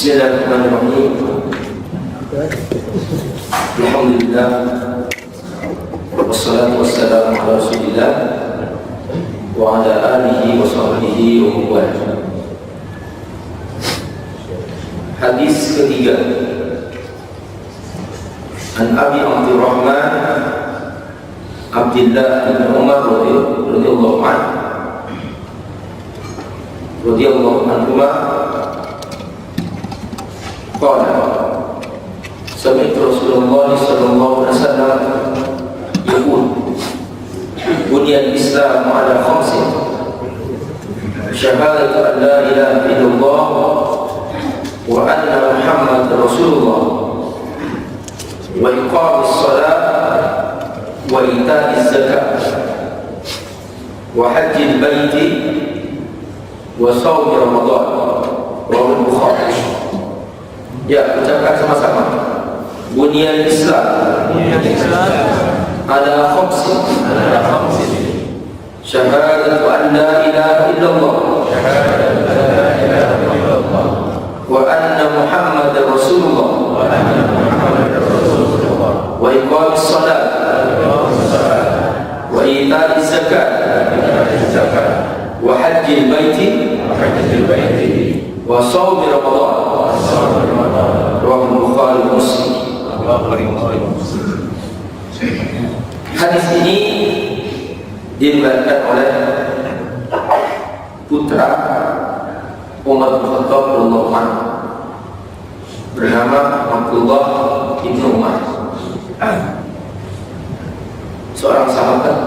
Bismillahirrahmanirrahim. Alhamdulillah. Wassalatu wassalamu ala Rasulillah wa ala alihi wa sahbihi wa man. Hadis ketiga. An Abi Abdurrahman Abdullah bin Umar radhiyallahu anhu qala sami'tu Rasulullah sallallahu alaihi wasallam yaqul buniyal Islam ala khamsin syahadatu an la ilaha illallah wa anna Muhammadar Rasulullah wa iqamis shalah wa ita'iz zakat wa hajjil baiti wa shaumi Ramadan. Rawahu Bukhari. Ya, ucapkan sama-sama. Buniyal Islam ala khamsin syahadatu an la ilaha illallah wa anna Muhammadar Rasulullah wa iqamis shalah wa ita'iz zakat wa hajjil baiti wa shaumi Ramadan. Rawahu Bukhari Muslim. Hadis ini diriwayatkan oleh putra Umar bin Khattab radhiyallahu anhu bernama Abdullah bin Umar, seorang sahabat,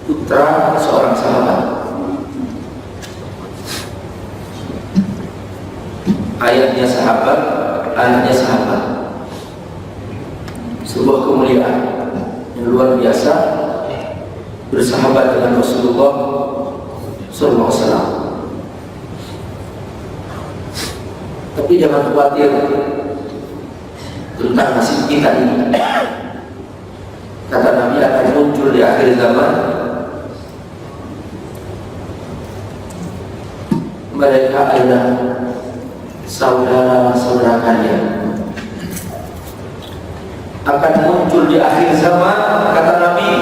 putra seorang sahabat. Ayahnya sahabat, anaknya sahabat. Sebuah kemuliaan yang luar biasa bersahabat dengan Rasulullah sallallahu alaihi wasallam. Tapi jangan khawatir tentang nasib kita ini. Kata Nabi akan muncul di akhir zaman mereka adalah saudara-saudara kalian. Akan muncul di akhir zaman, kata Nabi,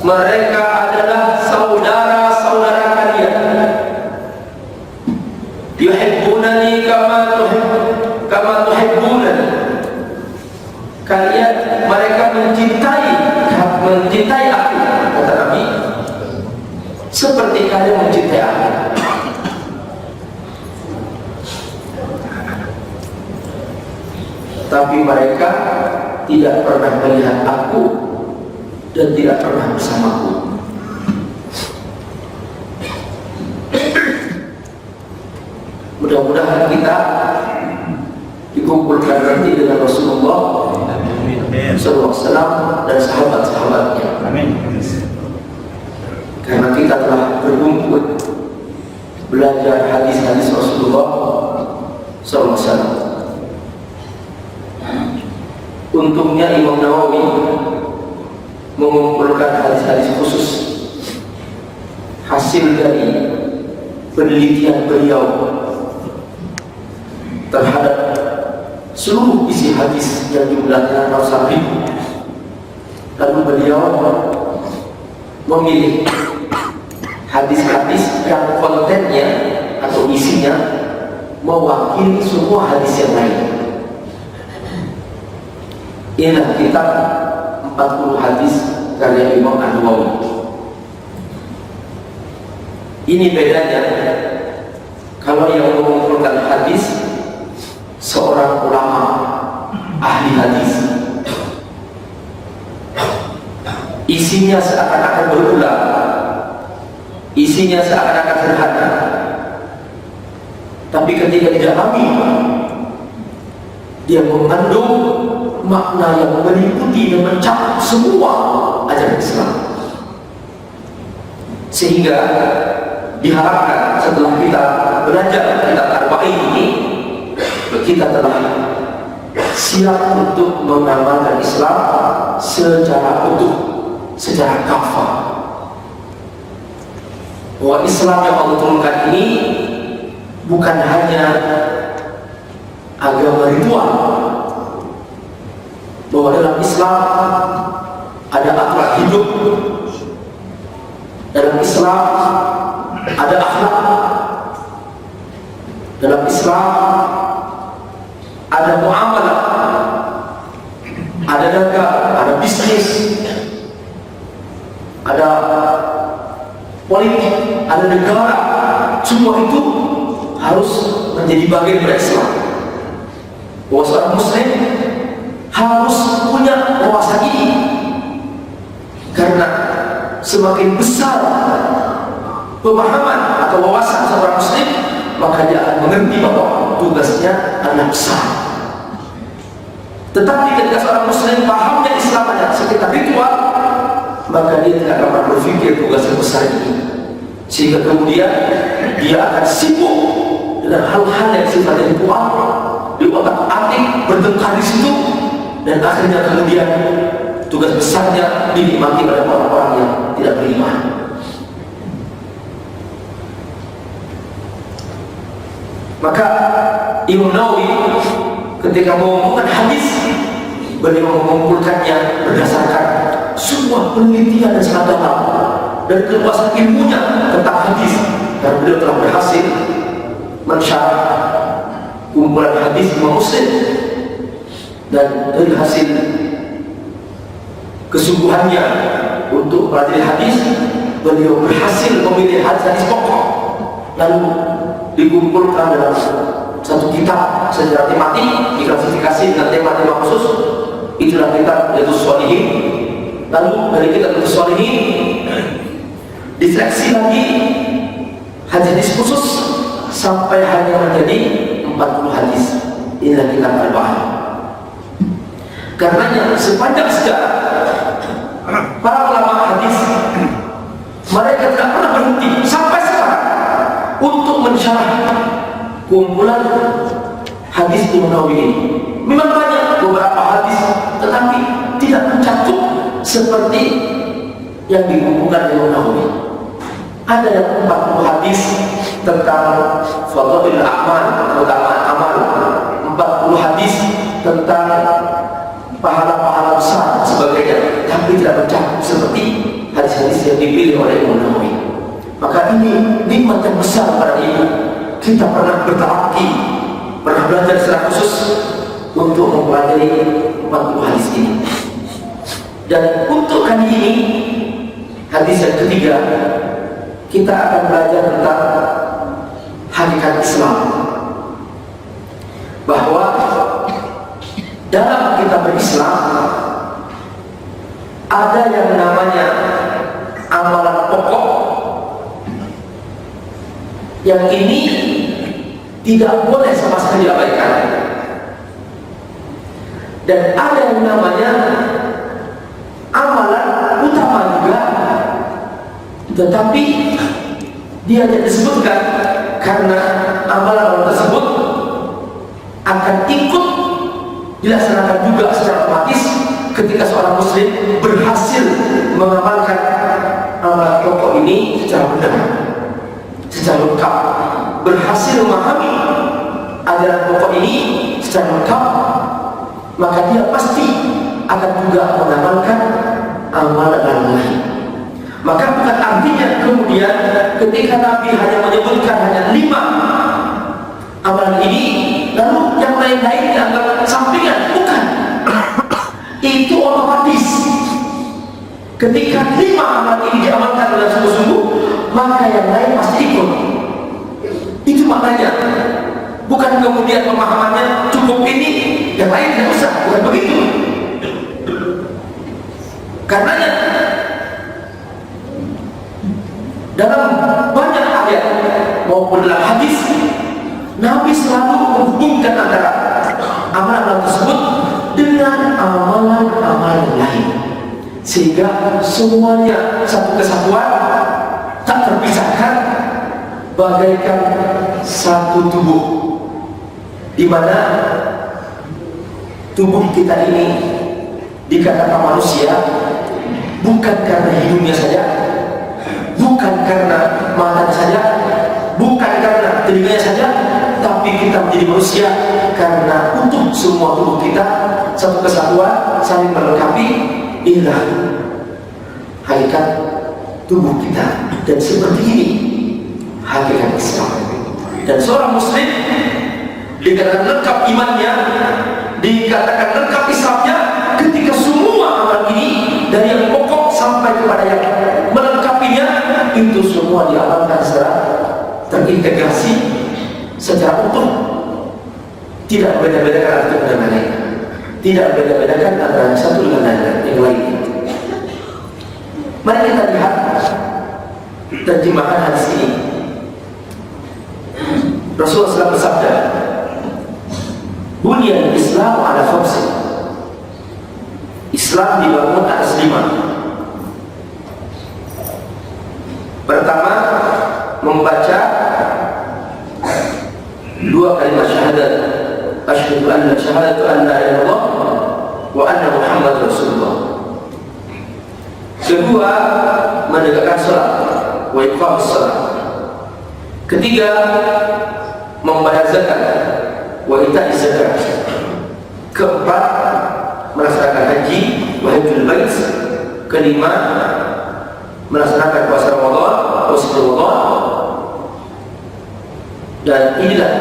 mereka adalah saudara-saudara kalian. Yuhibbunani kama tuhibbunani. Kalian, mereka mencintai aku, kata Nabi, seperti kalian mencintai aku. Tapi mereka tidak pernah melihat aku dan tidak pernah bersamaku. Mudah-mudahan kita dikumpulkan nanti dengan Rasulullah SAW dan sahabat-sahabatnya. Amin. Karena kita telah berkumpul belajar hadis-hadis Rasulullah SAW. Untungnya Imam Nawawi mengumpulkan hadis-hadis khusus hasil dari penelitian beliau terhadap seluruh isi hadis yang jumlahnya ratusan ribu. Lalu beliau memilih hadis-hadis yang kontennya atau isinya mewakili semua hadis yang lain. Inilah kitab 40 hadis karya Imam An-Nawawi. Ini bedanya kalau yang mengumpulkan hadis seorang ulama ahli hadis, isinya seakan-akan berulang, isinya seakan-akan sederhana, tapi ketika didalami dia mengandung makna yang meliputi dan mencakup semua ajaran Islam. Sehingga diharapkan setelah kita belajar kitab Arba'in ini, kita telah siap untuk mengamalkan Islam secara utuh, secara kafah. Bahwa Islam yang Allah turunkan ini bukan hanya agama ritual, bahwa dalam Islam ada aturan hidup, dalam Islam ada akhlak, dalam Islam ada muamalah, ada dagang, ada bisnis, ada politik, ada negara. Semua itu harus menjadi bagian dari Islam. Bahwa seorang muslim harus punya wawasan ini, karena semakin besar pemahaman atau wawasan seorang muslim, maka dia akan mengerti bahwa tugasnya adalah besar. Tetapi ketika seorang muslim pahamnya Islam hanya sekitar ritual, maka dia tidak dapat berpikir tugas yang besar ini, sehingga kemudian dia akan sibuk dengan hal-hal yang sifatnya ritual, di otak-atik bertengkar di situ, dan akhirnya kemudian tugas besarnya dinikmati oleh orang-orang yang tidak beriman. Maka Imam Nawawi ketika mengumpulkan hadis, beliau mengumpulkannya berdasarkan semua penelitian dan sangat dalam dan keluasan ilmunya tentang hadis, dan beliau telah berhasil mensyarah kumpulan hadis Imam Muslim, dan dari hasil kesungguhannya untuk mempelajari hadis, beliau berhasil memilih hadis-hadis pokok lalu dikumpulkan dalam satu kitab secara tematik, diklasifikasi dengan tema-tema khusus. Itulah kitab Riyadhus Shalihin. Lalu dari kitab Riyadhus Shalihin diseleksi lagi hadis khusus sampai hanya menjadi 40 hadis. Inilah kitab Al-Ba'an. Karenanya sepanjang sejarah para ulama hadis, mereka tidak pernah berhenti sampai sekarang untuk mensyarah kumpulan hadis Imam Nawawi ini. Memang banyak beberapa hadis, tetapi tidak mencakup seperti yang dikumpulkan Imam Nawawi. Ada yang 40 hadis tentang fadhailul a'mal, keutamaan amal, 40 hadis tentang pahala-pahala besar sebagainya, tapi tidak mencakup seperti hadis-hadis yang dipilih oleh Imam Nawawi. Maka ini nikmat yang besar pada ibu. Kita pernah bertalaki, pernah belajar secara khusus untuk mempelajari 40 hadis ini. Dan untuk kali ini, hadis yang ketiga, kita akan belajar tentang hakikat Islam, bahwa dalam kitab Islam ada yang namanya amalan pokok, yang ini tidak boleh sama sekali diabaikan, dan ada yang namanya amalan utama juga, tetapi dia tidak disebutkan karena amalan tersebut akan ikut dilaksanakan juga secara otomatis ketika seorang muslim berhasil mengamalkan amalan pokok ini secara benar, secara lengkap, berhasil memahami ajaran pokok ini secara lengkap, maka dia pasti akan juga mengamalkan amalan lain. Maka bukan artinya kemudian ketika Nabi hanya menyebutkan hanya 5 amalan ini, lalu yang lain-lain dianggap sampingan. Bukan. Itu otomatis. Ketika 5 amalan ini diamalkan dengan sungguh-sungguh, maka yang lain pasti ikut. Itu maknanya. Bukan kemudian pemahamannya cukup ini, yang lain tidak usah. Bukan begitu. Karenanya dalam banyak ayat maupun dalam hadis, Nabi selalu menghubungkan antara amalan tersebut dengan amalan-amalan lain, sehingga semuanya satu kesatuan, tak terpisahkan, bagaikan satu tubuh, di mana tubuh kita ini dikatakan manusia bukan karena hidungnya saja, bukan karena matanya saja, bukan karena telinganya saja, tapi kita kita menjadi manusia karena utuh semua tubuh kita, satu kesatuan, saling melengkapi. Inilah hakikat tubuh kita, dan seperti ini hakikat Islam. Dan seorang muslim dikatakan lengkap imannya, dikatakan lengkap Islamnya ketika semua amal ini dari yang pokok sampai kepada yang melengkapinya itu semua diamalkan secara terintegrasi, secara utuh, tidak beda-bedakan satu dengan lain, tidak beda-bedakan antara satu dengan yang lain. Mari kita lihat terjemahan hadis ini. Rasulullah SAW bersabda, "Bunyan Islam ala khamsin." Islam dibangun atas 5. Pertama, membaca 2 kalimat syahadat, asyhadu an la ilaha illallah wa anna Muhammad Rasulullah. Kedua, menegakkan salat, wa iqamus salat. Ketiga, membayar zakat, wa ita'iz zakat. Keempat, melaksanakan haji, wa hajjul bait. Kelima, melaksanakan puasa Ramadan, puasa Ramadan. Dan inilah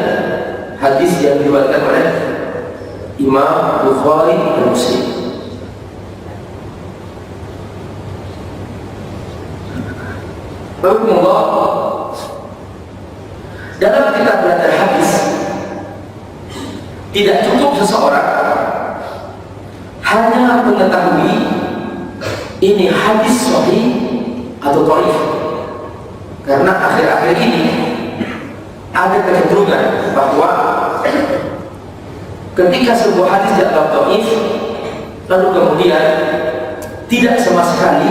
hadis yang diriwayatkan oleh Imam Bukhari dan Muslim. Rahimahullah, dalam kita belajar hadis, tidak cukup seseorang hanya mengetahui ini hadis sahih atau dhaif, karena akhir-akhir ini ada kecenderungan bahwa ketika sebuah hadis dianggap dhaif, lalu kemudian tidak sama sekali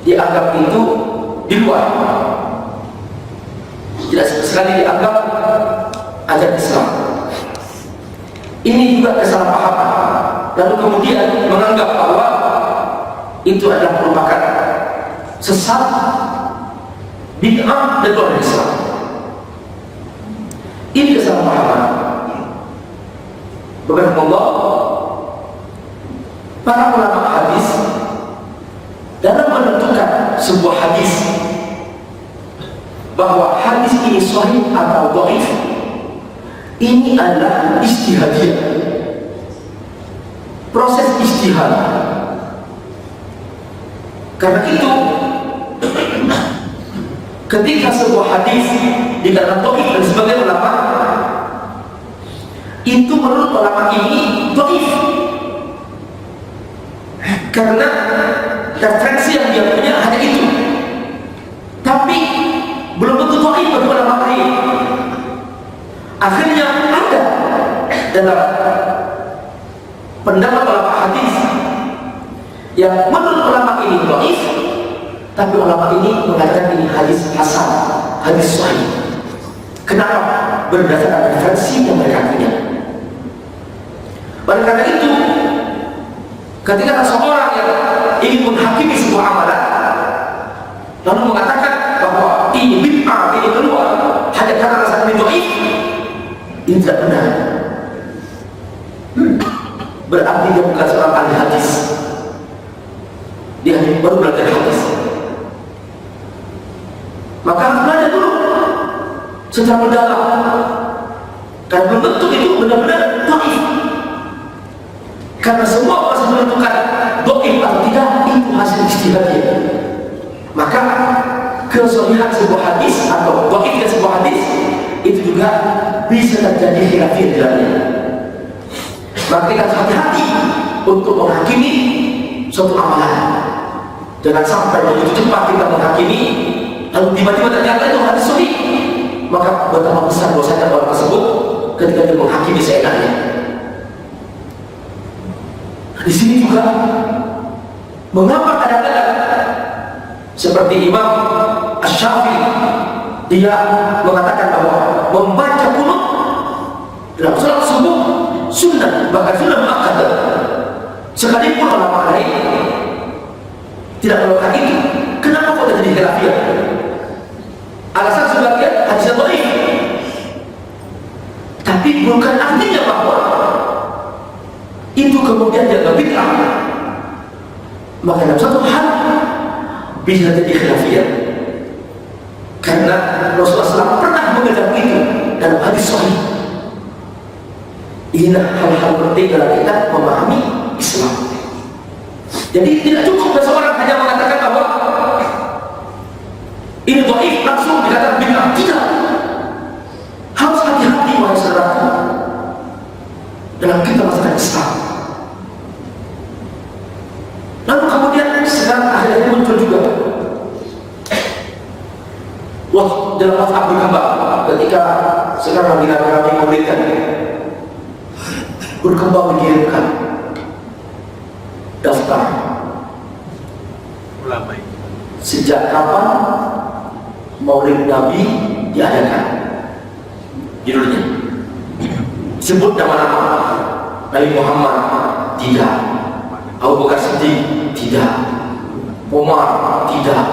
dianggap itu di luar, tidak sama sekali dianggap ajaran Islam. Ini juga kesalahpahaman, lalu kemudian menganggap bahwa itu adalah merupakan sesat, bid'ah dan keluar dari Islam. Ini kesalahpahaman. Subhanallah, para ulama hadis dalam menentukan sebuah hadis bahwa hadis ini sahih atau dhaif, ini adalah ijtihadiyah, proses ijtihad. Karena itu ketika sebuah hadis dikatakan dhaif dan sebagian ulama, itu menurut ulama ini dhaif karena referensi yang dia punya hanya itu, tapi belum tentu dhaif bagi ulama lain. Akhirnya ada dalam pendapat ulama hadis yang menurut ulama ini dhaif, tapi ulama ini mengatakan ini hadis hasan, hadis sahih. Kenapa? Berdasarkan referensi yang mereka punya. Oleh karena itu, ketika seseorang yang ingin menghakimi sebuah amalan lalu mengatakan bahwa ini bid'ah, ini keluar hanya karena rasa ini dhaif, ini tidak benar. Berarti dia bukan seorang ahli hadis, dia baru belajar hadis. Maka harus belajar dulu secara mendalam, karena belum tentu itu benar-benar dhaif. Karena semua proses menentukan dhaif atau tidak itu hasil ijtihadnya. Maka kesahihan sebuah hadis atau dhaifnya sebuah hadis itu juga bisa terjadi khilafiyah di dalamnya. Maka kita harus hati-hati untuk menghakimi suatu amalan. Jangan sampai begitu cepat kita menghakimi lalu tiba-tiba ternyata itu hadis sahih, maka betapa besar dosanya orang tersebut ketika dia menghakimi seenaknya. Di sini juga mengapa kadang-kadang seperti Imam Asy-Syafi'i dia mengatakan bahwa membaca qunut dalam salat subuh sunnah, bahkan sunnah muakkadah, sekalipun ulama lain tidak melakukan itu. Kenapa kok jadi khilafiyah? Alasan sebagian hadis dhaif, Maka dalam satu hal bisa jadi khilafiyah, karena Rasulullah SAW pernah mengajar itu dalam hadis sahih. Inilah hal-hal penting dalam kita memahami Islam. Jadi tidak cukup seseorang hanya mengatakan bahwa ini dhaif langsung dikatakan bid'ah. Tidak. Harus hati-hati wahai saudaraku dalam kita masalah Islam. Lalu kemudian sekarang akhirnya muncul juga dalam WhatsApp berkembang ketika sekarang lagi rame-rame memberikan berkembang mengirimkan daftar ulama. Sejak kapan Maulid Nabi diadakan? Judulnya sebut nama-nama. Nabi Muhammad tidak, Abu Bakar Siddiq tidak, Umar tidak.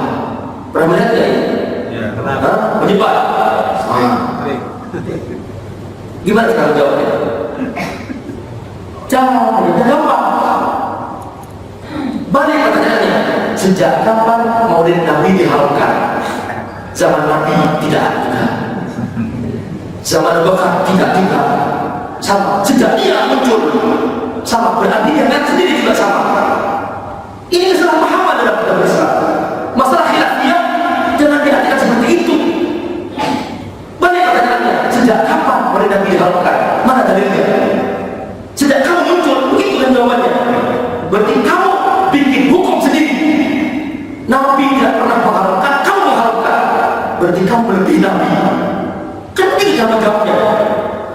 Pernah melihat tidak ini? Ya, kenapa? Menyebar. Gimana sekarang jawabnya? Jangan gampang. Balik pertanyaannya, sejak kapan Maulid Nabi diharamkan? Zaman Nabi tidak juga, zaman Abu Bakar tidak juga. Sama, sejak dia muncul sama, berarti dia kan sendiri juga sama. Ini kesalahpahaman dalam kitab Islam. Masalah khilafiyah jangan diartikan seperti itu. Balik pertanyaannya, sejak kapan Maulid Nabi diharamkan? Mana dalilnya? Sejak kamu muncul, begitu kan jawabannya. Berarti kamu bikin hukum sendiri. Nabi tidak pernah mengharamkan, kamu mengharamkan. Berarti kamu lebih Nabi. Kan ini jawabnya.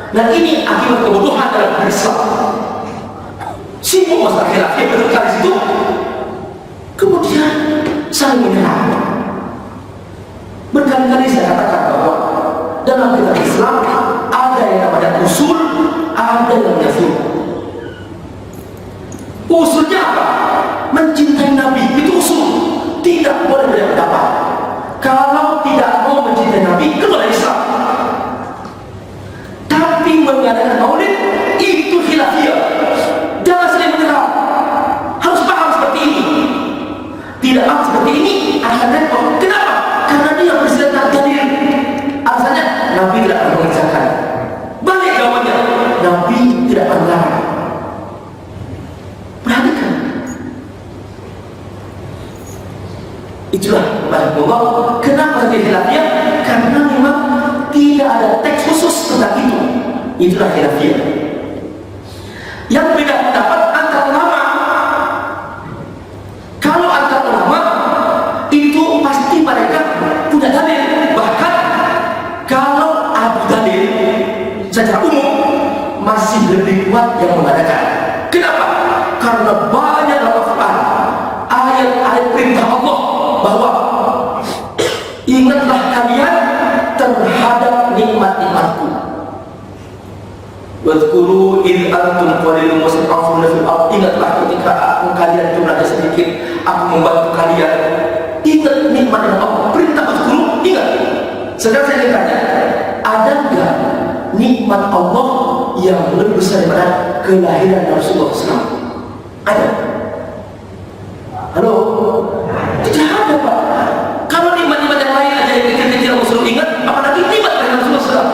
Nah ini akibat kebodohan dalam Islam. Sibuk masalah khilafiyah berkali di situ, kemudian saling menyerang. Berkali-kali saya katakan bahwa dalam kitab Islam ada yang namanya usul, ada yang namanya furu'. Usulnya apa? Mencintai Nabi, itu usul. Tidak boleh berbeda pendapat. Kalau tidak mau mencintai Nabi, keluar dari Islam. Tapi mengadakan maulid itu khilafiyah. Jangan sering menyerang. Harus paham seperti ini. Tidak paham seperti ini akan repot. Kenapa? Karena dia bersenjata dalil. Alasannya Nabi tidak pernah mengerjakan. Balik jawabannya, Nabi tidak pernah melarang. Perhatikan. Itulah Allah. Kenapa jadi khilafiyah? Karena memang tidak ada teks khusus tentang itu. Itulah khilafiyah. Yang beda pendapat antar ulama. Kalau antar ulama itu pasti mereka punya dalil. Bahkan kalau adu dalil secara umum masih lebih kuat yang mengadakan. Kenapa? Karena banyak dalam Al-Quran ayat-ayat perintah Allah bahwa ingatlah kalian terhadap nikmat-nikmatku. Wadhkuru idh antum qalilun mustad'afuna fil ardh. Ingatlah ketika kalian jumlahnya sedikit, aku membantu kalian. Ingat nikmat Allah, perintah wadhkuru, ingat. Sekarang saya ingin tanya, ada enggak nikmat Allah yang lebih besar daripada kelahiran Rasulullah SAW? Ada? Halo? Tidak ada, Pak. Kalau nikmat-nikmat yang lain aja yang kita tidak suruh ingat, apalagi nikmat dari Rasulullah SAW.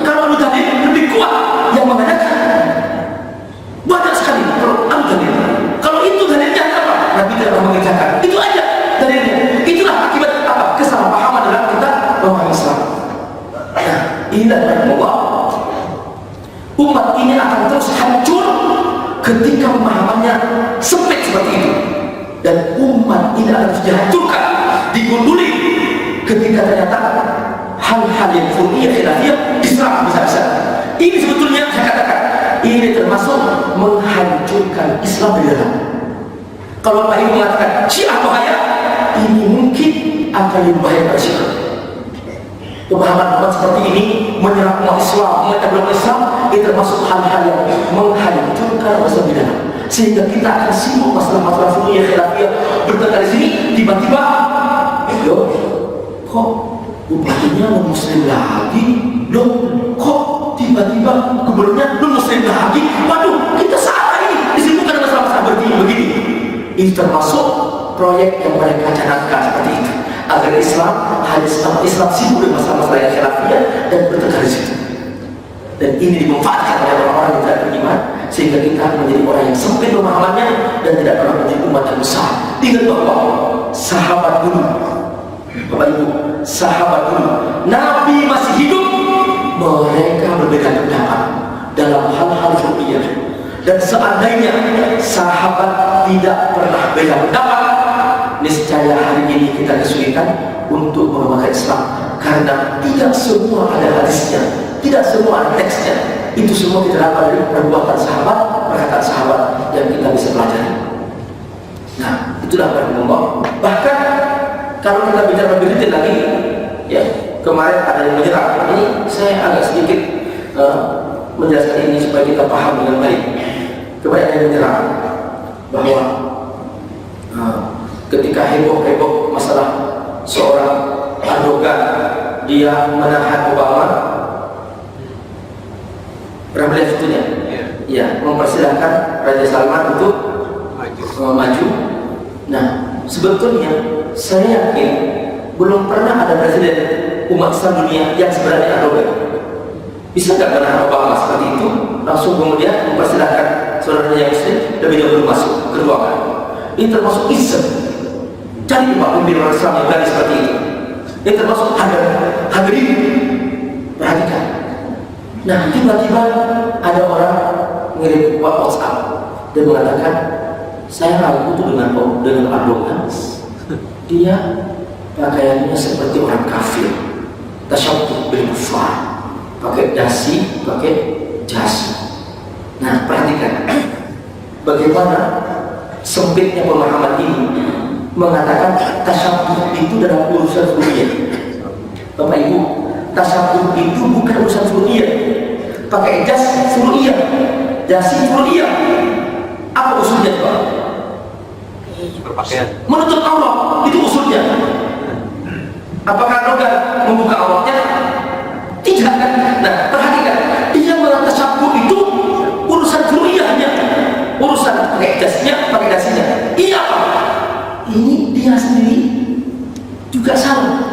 Kalau lu tadi lebih kuat yang mengadakan. Banyak sekali kalau anu dalil. Kalau itu dalilnya apa? Nabi tidak mengerjakan. Itu aja dalilnya. Itulah akibat apa? Kesalahpahaman dalam kita memahami Islam. Nah, inilah Allah. Umat ini akan terus hancur ketika pemahamannya sempit seperti itu. Dan umat ini akan terus dihancurkan, digunduli ketika ternyata hal-hal yang fur'iyah khilafiyah diserang bisa-bisa. Ini sebetulnya saya katakan, ini termasuk menghancurkan Islam di dalam. Kalau Pak Ibu mengatakan Syiah bahaya, ini mungkin akan lebih bahaya pada Syiah. Pemahaman seperti ini menyerang umat Islam, umat Islam, ini termasuk hal-hal yang menghancurkan Islam di dalam. Sehingga kita akan sibuk masalah-masalah fur'iyah khilafiyah bertengkar di sini, tiba-tiba kok bupatinya non-muslim lagi, loh kok tiba-tiba gubernurnya non-muslim lagi. Waduh, kita salah ini disibukkan masalah-masalah begini. Ini termasuk proyek yang mereka canangkan seperti itu, agar Islam sibuk dengan masalah-masalah yang khilafiyah dan bertegar di situ. Dan ini dimanfaatkan oleh orang-orang yang tidak beriman, sehingga kita menjadi orang yang sempit pemahamannya dan tidak pernah menjadi umat yang besar. Ingat bahwa sahabat dulu, Bapak Ibu, sahabat dulu, Nabi masih hidup, mereka berbeda pendapat dalam hal-hal ru'iyah. Dan seandainya sahabat tidak pernah beda pendapat, niscaya hari ini kita kesulitan untuk mengamalkan Islam, karena tidak semua ada hadisnya, tidak semua ada teksnya. Itu semua kita dapat dari perbuatan sahabat, perkataan sahabat yang kita bisa pelajari. Nah, itulah perkembangan. Bahkan kalau kita bicara lebih detail lagi, ya kemarin ada yang menyerang. Ini saya agak sedikit menjelaskan ini supaya kita paham dengan baik. Kemarin ada yang menyerang bahwa ketika heboh-heboh masalah seorang Erdogan, dia menahan Obama, pernah melihat itunya? Ya, mempersilahkan Raja Salman untuk maju. Nah, sebetulnya saya yakin belum pernah ada presiden umat Islam dunia yang sebenarnya Erdogan. Bisa nggak menahan Obama seperti itu, langsung kemudian mempersilahkan saudaranya yang Muslim lebih dahulu masuk ke ruangan? Ini termasuk isem. Cari Pak pimpinan Islam yang berani seperti itu. Ini termasuk hadirin. Perhatikan. Nah, tiba-tiba ada orang mengirim WhatsApp dan mengatakan, saya ragu tuh dengan Erdogan. Dia pakaiannya seperti orang kafir, tasyabbuh bil kufar, pakai dasi, pakai jas. Nah, perhatikan bagaimana sempitnya pemahaman ini mengatakan tasyabbuh itu dalam urusan dunia. Bapak Ibu, tasyabbuh itu bukan urusan dunia. Pakai jas suruh iya, dasi suruh iya. Apa usulnya Pak? Berpakaian Menutup aurat, itu usulnya. Apakah Erdogan membuka auratnya? Tidak kan? Nah, perhatikan, dia mengatakan tasyabbuh itu urusan zuriyahnya, urusan pakai jasnya, pakai dasinya. Iya Pak, ini dia sendiri juga salah.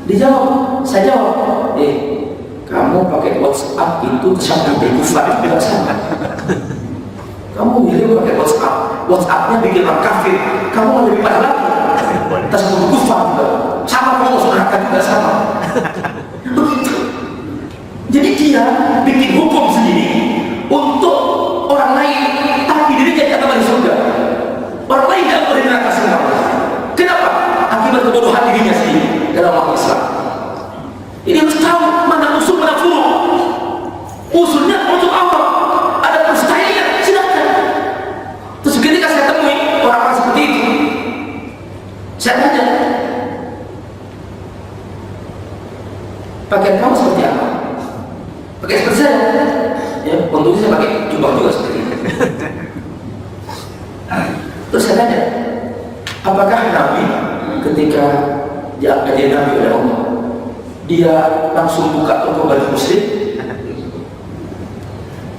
Dia jawab, saya jawab, kamu pakai WhatsApp itu tasyabbuh bil kufar, tidak salah. Kamu milih pakai WhatsApp-nya bikin orang kafir, kamu lebih parah lagi. Tasyabbuh bil kufar juga sama, kamu masuk neraka juga sama. Begitu. Jadi dia bikin hukum sendiri untuk orang lain, tapi dirinya tidak akan masuk surga. Orang lain tidak boleh neraka semua. Kenapa? Akibat kebodohan dirinya sendiri dalam agama Islam. Ini harus tahu mana usul, mana furu. Usulnya untuk Allah, ada perstahilian, silakan. Terus ketika saya temui orang-orang seperti itu, saya tanya, pakaian kamu seperti apa? Pakai seperti saya, ya, untungnya saya pakai jubah juga seperti itu. Terus saya tanya, apakah Nabi ketika diangkat dia Nabi oleh Allah, dia langsung buka toko baju muslim?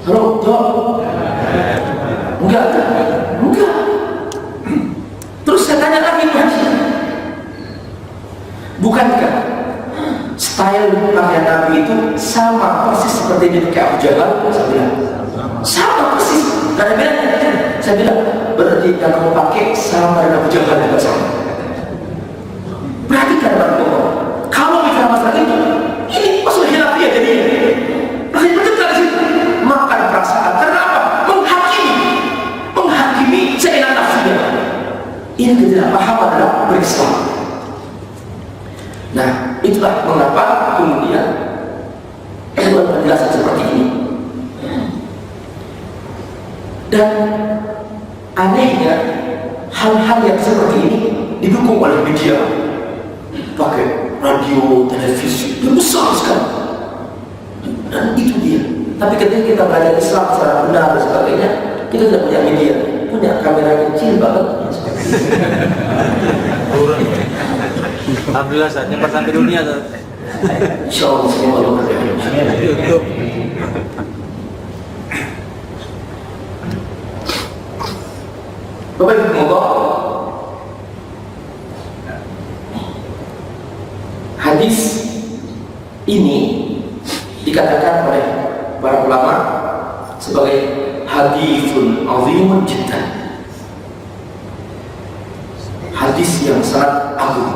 Halo, jawab. Enggak. Terus saya tanya lagi, bukankah style pakaian Nabi itu sama persis seperti yang dipakai Abu Jahal? Saya bilang, sama persis. Karena bilang, saya bilang, berarti yang kamu pakai sama dengan Abu Jahal juga sama. Perhatikan Bapak-Bapak, kalau bicara masalah itu, ini masalah khilafiyah jadinya. Masih berdekat di situ. Makan perasaan. Karena apa? Menghakimi seenak nafsunya. Ini ketidakpahaman dalam berislam. Nah, itulah mengapa kemudian perlu penjelasan seperti ini. Dan anehnya hal-hal yang seperti ini didukung oleh media, pakai radio, televisi, yang besar sekali. Dan itu dia. Tapi ketika kita belajar Islam secara benar dan sebagainya, kita tidak punya media, punya kamera kecil banget. Alhamdulillah saat nyebar sampai dunia tuh. Insyaallah semua Allah. YouTube. Bapak Ibu, Hadis ini dikatakan oleh para ulama sebagai hadithun azimun jiddan, hadis yang sangat agung.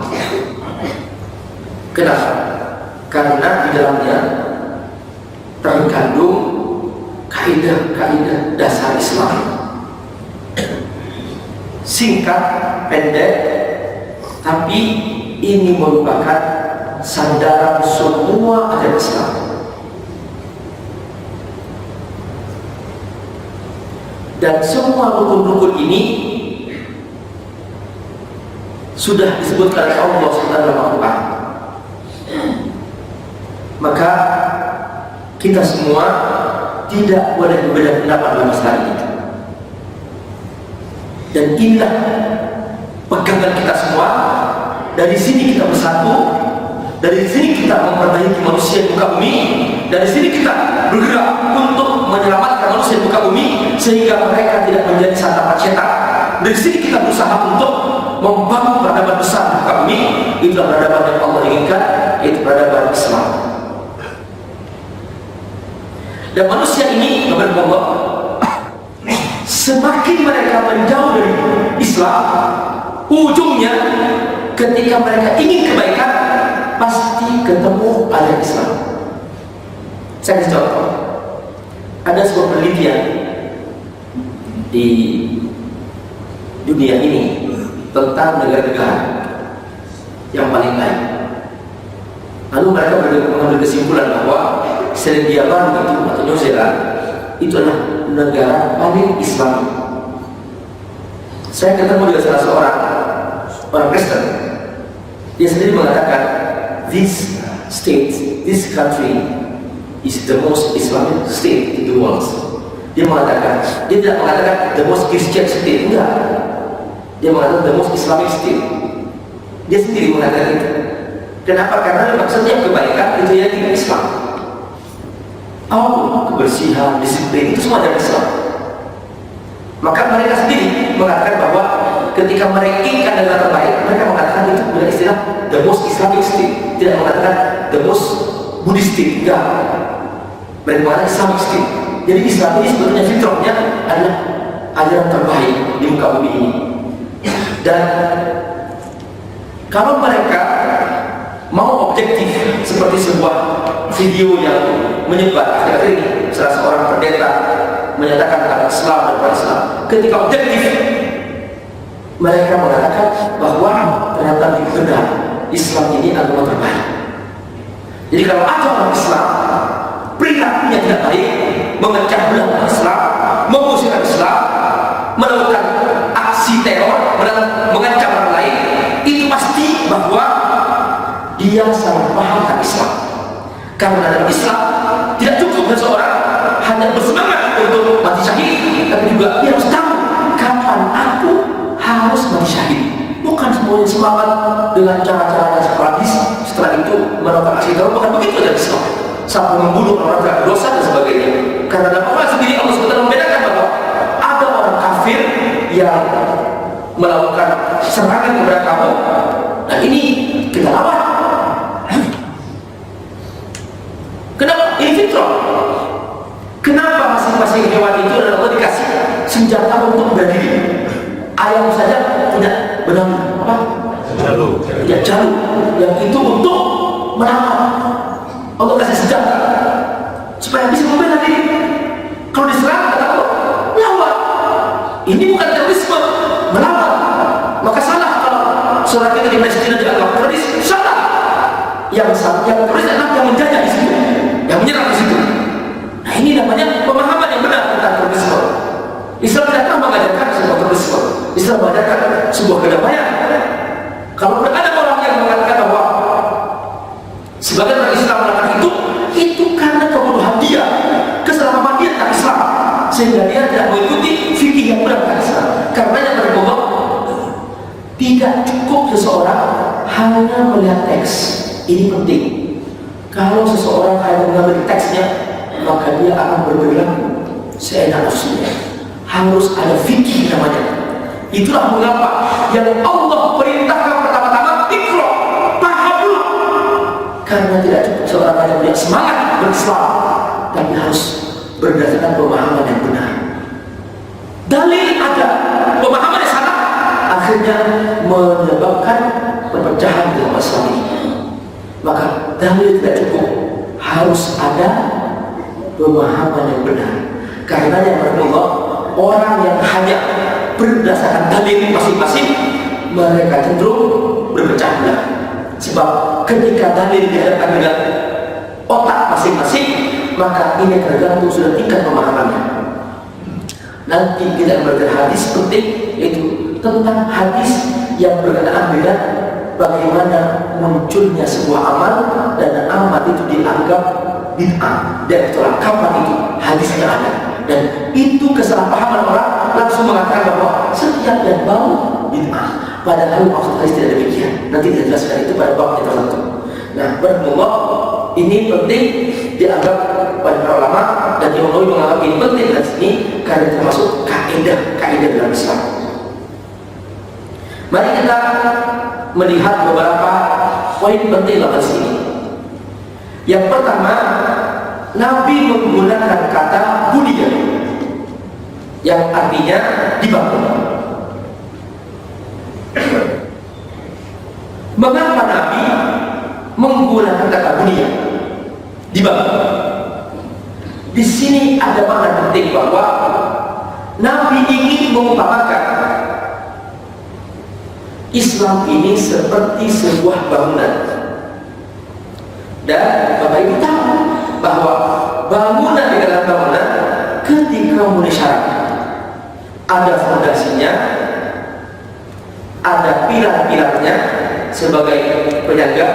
Kenapa? Karena di dalamnya terkandung kaidah-kaidah dasar Islam. Singkat, pendek, tapi ini merupakan sandaran semua ajaran Islam. Dan semua rukun-rukun ini sudah disebutkan oleh Allah Subhanahu wa Ta'ala. Maka kita semua tidak boleh berbeda pendapat dalam masalah ini. Dan inilah pegangan kita semua. Dari sini kita bersatu, dari sini kita memperbaiki manusia di muka bumi, dari sini kita bergerak untuk menyelamatkan manusia di muka bumi sehingga mereka tidak menjadi santapan setan. Dari sini kita berusaha untuk membangun peradaban besar di muka bumi. Itulah peradaban yang Allah inginkan, yaitu peradaban Islam. Dan manusia ini, kepada Allah, semakin mereka menjauh dari Islam, ujungnya ketika mereka ingin kebaikan pasti ketemu ajaran Islam. Saya kasih contoh. Ada sebuah penelitian di dunia ini tentang negara-negara yang paling baik. Lalu mereka mengambil kesimpulan bahwa Selandia Baru itu atau New Zealand itu adalah negara paling Islami. Saya ketemu dengan salah seorang orang Kristen. Dia sendiri mengatakan this state, this country is the most Islamic state in the world. Dia mengatakan, dia tidak mengatakan the most Christian state, enggak. Dia mengatakan the most Islamic state. Dia sendiri mengatakan itu. Kenapa? Karena maksudnya kebaikan itu yang tidak Islam. Kebersihan, disiplin itu semua dari Islam. Maka mereka sendiri mengatakan bahwa ketika mereka inginkan negara terbaik, mereka mengatakan itu dengan istilah the most Islamic state, tidak mengatakan the most Buddhist state, enggak. Mereka mengatakan Islamic state. Jadi Islam ini sebetulnya fitrahnya adalah ajaran terbaik di muka bumi ini. Dan kalau mereka mau objektif seperti sebuah video yang menyebar akhir-akhir ini, salah seorang pendeta menyatakan tentang Islam dan Islam. Ketika objektif, mereka mengatakan bahwa ternyata benar Islam ini agama terbaik. Jadi kalau ada orang Islam perilakunya tidak baik, memecah belah Islam, mengusir Islam, melakukan aksi teror, mengancam orang lain, itu pasti bahwa dia sangat paham tentang Islam. Karena dalam Islam tidak cukup seseorang hanya bersemangat untuk mati syahid, tapi juga dia harus tahu kapan aku harus mati syahid. Bukan semuanya semangat dengan cara-cara yang sporadis, setelah itu melakukan aksi teror. Bukan begitu dalam Islam. Sampai membunuh orang tidak berdosa dan sebagainya. Karena dalam Al-Quran sendiri Allah SWT membedakan bahwa ada orang kafir yang melakukan serangan kepada kamu, dan ini kita lawan. Kenapa? Ini fitrah. Kenapa masing-masing hewan itu adalah Allah dikasih senjata untuk berdiri? Ayam saja tidak benar apa? Tidak jalu. Yang itu untuk melawan. Allah kasih senjata supaya bisa membela diri. Kalau diserang kata Allah, lawan. Ini bukan terorisme, melawan. Maka salah kalau saudara kita di Palestina dianggap teroris, salah. Yang teroris adalah yang menjajah di situ, yang menyerang di situ. Nah ini namanya pemahaman yang benar tentang terorisme. Islam tidak mengajarkan sebuah terorisme. Islam mengajarkan sebuah kedamaian. Kalau ada orang yang mengatakan bahwa sebagian orang Islam melakukan itu karena kebodohan dia, kesalahpahaman dia tentang Islam, sehingga dia tidak mengikuti fikih yang benar tentang Islam. Karena yang berbohong tidak cukup seseorang hanya melihat teks. Ini penting. Kalau seseorang hanya mengambil teksnya, maka dia akan berperilaku seenak nafsunya. Harus ada fikih namanya. Itulah mengapa yang Allah perintahkan pertama-tama ikra, paham dulu. Karena tidak cukup seorang hanya punya semangat berislam, tapi harus berdasarkan pemahaman yang benar. Dalil ada, pemahaman yang salah, akhirnya menyebabkan perpecahan dalam masalah ini. Maka dalil tidak cukup, harus ada pemahaman yang benar. Karena yang berdua orang yang hanya berdasarkan dalil masing-masing, mereka cenderung berpecah belah. Sebab ketika dalil dihadapkan dengan otak masing-masing, maka ini tergantung sudah tingkat pemahamannya. Nanti kita belajar hadis penting, yaitu tentang hadis yang berkenaan dengan bagaimana munculnya sebuah amal dan amal itu dianggap bid'ah, dan itulah kapan itu hadisnya ada. Dan itu kesalahpahaman orang langsung mengatakan bahwa setiap yang bau bid'ah, padahal maksud hadis tidak demikian. Nanti kita jelaskan itu pada bab yang tertentu. Nah, barakallah, ini penting dianggap oleh para ulama, dan Imam Nawawi menganggap ini penting dan sini karena termasuk kaidah dalam Islam. Mari kita melihat beberapa poin penting dalam sini. Yang pertama, Nabi menggunakan kata bunia, yang artinya dibangun. Mengapa Nabi menggunakan kata bunia, dibangun? Di sini ada makna penting bahwa Nabi ingin mengumpamakan Islam ini seperti sebuah bangunan. Dan Bapak Ibu tahu bahwa bangunan di dalam bangunan ketika memenuhi syarat, ada fondasinya, ada pilar-pilarnya sebagai penyangga,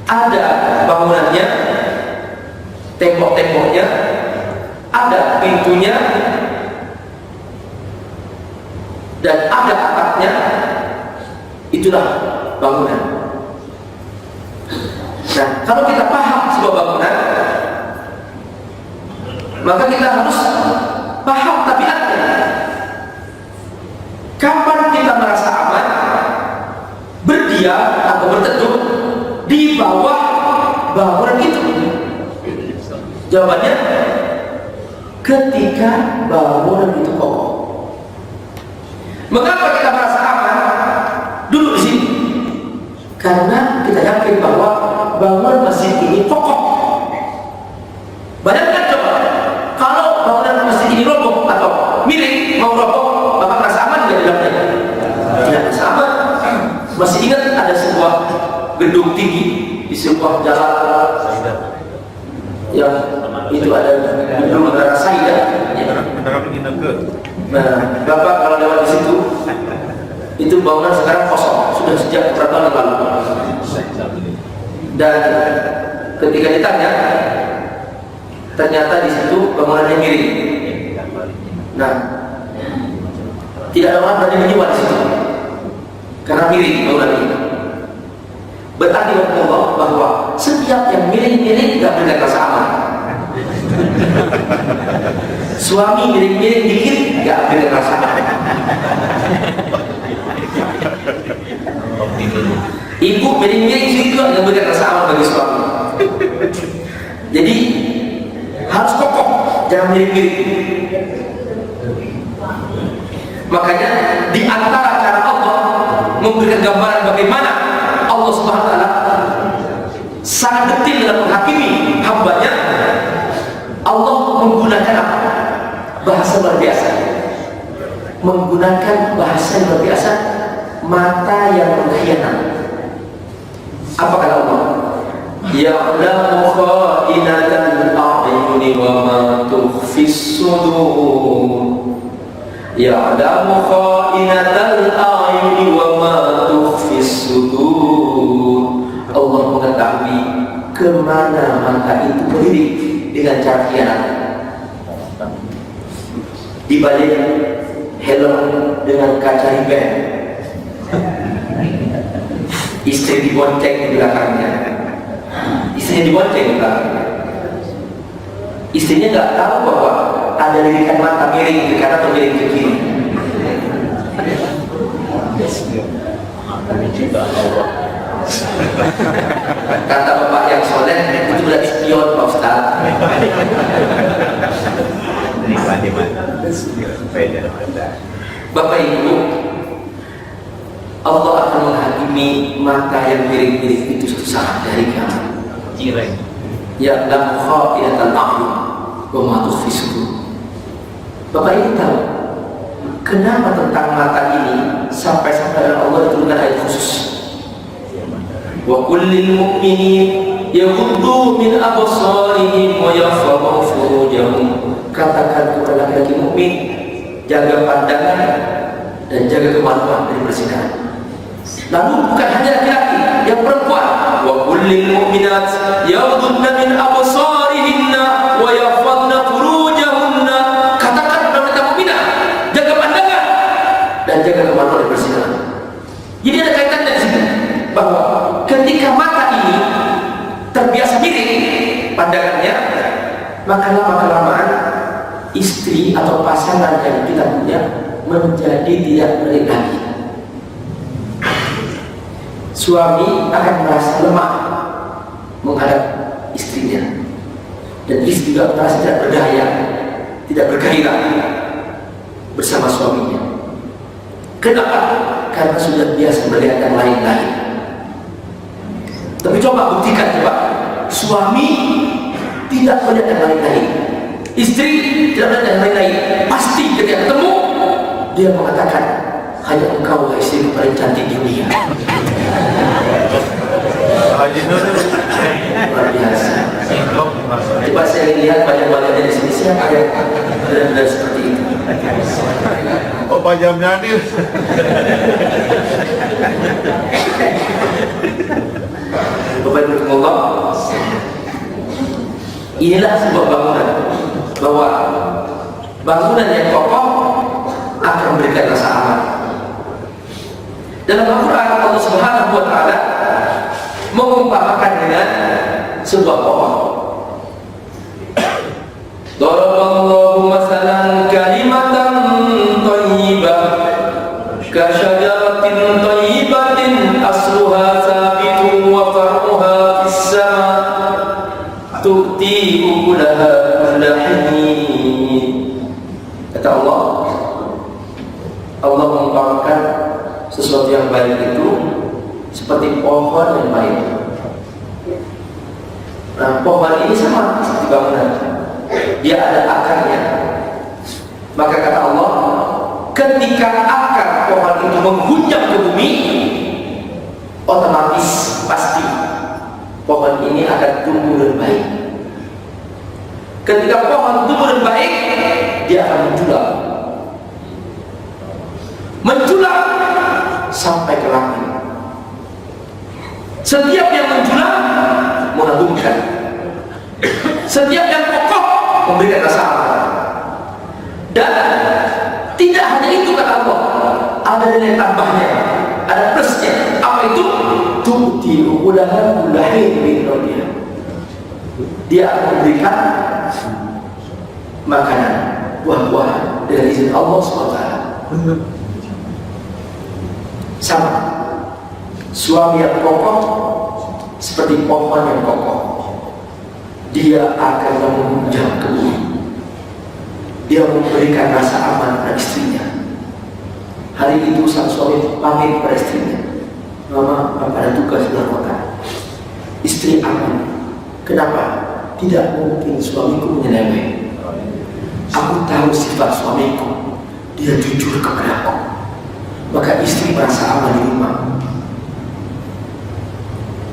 ada bangunannya, tembok-temboknya, ada pintunya, dan ada atapnya. Itulah bangunan. Nah, kalau kita paham sebuah bangunan, maka kita harus paham tabiatnya. Kapan kita merasa aman berdiam atau berteduh di bawah bangunan itu? Jawabannya, ketika bangunan itu kokoh. Mengapa kita merasa aman duduk di sini? Karena kita yakin bahwa bangunan masjid ini kokoh. Bayangkan coba, kalau bangunan masjid ini roboh atau miring mau roboh, Bapak merasa aman tidak di dalamnya? Tidak merasa aman. Masih ingat ada sebuah gedung tinggi di sebuah jalan yang itu ada gedung Negara Saida. Nah, Bapak kalau lewat di situ, itu bangunan sekarang kosong, sudah sejak berapa tahun lalu. Dan ketika ditanya, ternyata di situ bangunannya miring. Nah, tidak ada orang berani menyewa di situ karena miring bangunan ini. Berarti bahwa setiap yang miring-miring tidak berikan rasa aman. Suami miring-miring dikit tidak berikan rasa aman. Ibu miring-miring situ yang berikan rasa aman bagi suami. Jadi harus kokoh, jangan miring-miring. Makanya di antara cara Allah memberikan gambaran bagaimana Allah Subhanahu wa taala sangat detil dalam menghakimi hambanya, Allah menggunakan apa? Bahasa luar biasa. Menggunakan bahasa luar biasa, mata yang mengkhianat. Apa kata Allah? Ya'lamu kha'inatal a'yuni wa ma tukhfis sudur. Ya'lamu kha'inatal a'yuni wa ma tukhfis sudur. Allah mengetahui kemana mata itu berdiri dengan cara khianat. Di balik helm dengan kaca riben, istri dibonceng di belakangnya. Istrinya dibonceng di belakangnya. Istrinya nggak tahu bahwa ada lirikan mata miring ke kanan atau miring ke kiri. Kata bapak yang soleh, itu berarti spion Pak Ustaz. Nikmati mana? Beda. Bapak Ibu, Allah akan menghakimi mata yang miring-miring itu suatu saat dari kiamat. Cireng. Ya lam kha'inatal a'yun wa ma tukhfi sudur. Bapak Ibu tahu kenapa tentang mata ini sampai-sampai Allah turunkan ayat khusus. Wa kullil mu'minin yaghuddu min absarihim wa yahfazu furujahum. Katakan kepada laki-laki mukmin, jaga pandangan dan jaga kemaluan dari perzinahan. Lalu bukan hanya laki-laki, yang perempuan. Wa kullil mu'minat yaghuddna min absarihinna wa yahfazna furujahunna. Katakan kepada wanita mukminah, jaga pandangan dan jaga kemaluan dari perzinahan. Jadi ada kaitannya di sini bahwa ketika mata ini terbiasa miring pandangannya, maka lama-kelamaan istri atau pasangan yang kita punya menjadi tidak melihat lagi. Suami akan merasa lemah menghadap istrinya, dan istri juga merasa tidak berdaya, tidak bergairah bersama suaminya. Kenapa? Karena sudah biasa melihat yang lain-lain. Tapi coba buktikan, coba suami tidak melihat yang lain-lain, istri tidak melihat yang lain-lain. Pasti ketika ketemu dia mengatakan, hanya engkau istri paling cantik di dunia. Luar biasa. Coba saya lihat banyak-banyaknya di sini, siapa yang benar-benar seperti itu? Oh, Pak Jamnanir. Bapak Ibu Allah, inilah sebuah bangunan, bahwa bangunan yang kokoh akan memberikan rasa aman. Dalam Al-Quran Allah Subhanahu wa Ta'ala mengumpamakan dengan sebuah pohon. Daraballahu masalan kalimatan thayyibah ka syajaratin thayyibatin asluha sabitun wa far'uha fis sama' tu'ti ukulaha kulla hin. Kata Allah mengumpamakan sesuatu yang baik itu seperti pohon yang baik. Nah, pohon ini sama seperti bangunan, dia ada akarnya. Maka kata Allah, ketika akar pohon itu menghunjam ke bumi, otomatis pasti pohon ini akan tumbuh dan baik. Ketika pohon tumbuh dan baik, dia akan menjulang sampai ke langit. Setiap yang menjulang mengagumkan, setiap yang kokoh memberikan rasa aman. Dan tidak hanya itu kata Allah, ada nilai tambahnya, ada plusnya. Apa itu? Tu'ti ukulaha kulla hin bi idznillah. Dia akan memberikan makanan, buah-buahan dengan izin Allah SWT. Sama, suami yang kokoh seperti pohon yang kokoh, dia akan menghunjam ke bumi. Dia memberikan rasa aman pada istrinya. Hari itu sang suami pamit pada istrinya, mama, ada tugas di luar kota. Istri aman. Kenapa? Tidak mungkin suamiku menyeleweng. Aku tahu sifat suamiku, dia jujur kepadaku. Maka istri merasa aman di rumah.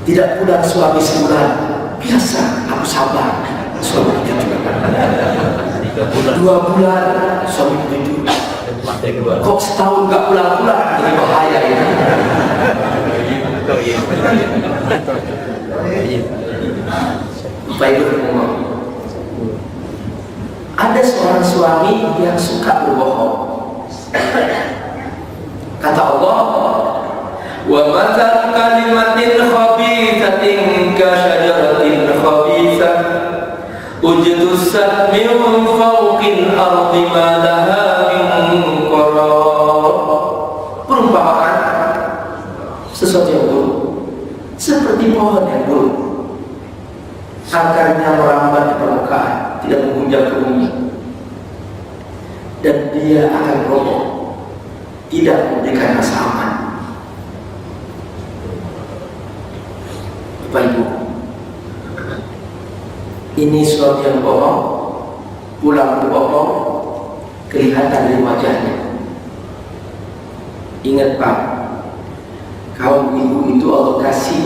Tidak pula suami sebulan, biasa, aku sabar, suami jujur. 2 bulan suami jujur. Kok setahun gak pulang-pulang, ini bahaya ya. Baik, ada seorang suami yang suka berbohong. Kata Allah, wa matal kalimatin khabithatin ka syajaratin khabithah ujtussat min fawqil ardi ma laha min qarar. Perumpamaan sesuatu yang buruk pohon yang buruk, akarnya merambat di permukaan, tidak menghujam ke bumi, dan dia akan roboh, tidak memberikan rasa aman. Bapak Ibu, ini suami yang bohong, pulang bohong, kelihatan dari wajahnya. Ingat Pak, kaum ibu itu Allah kasih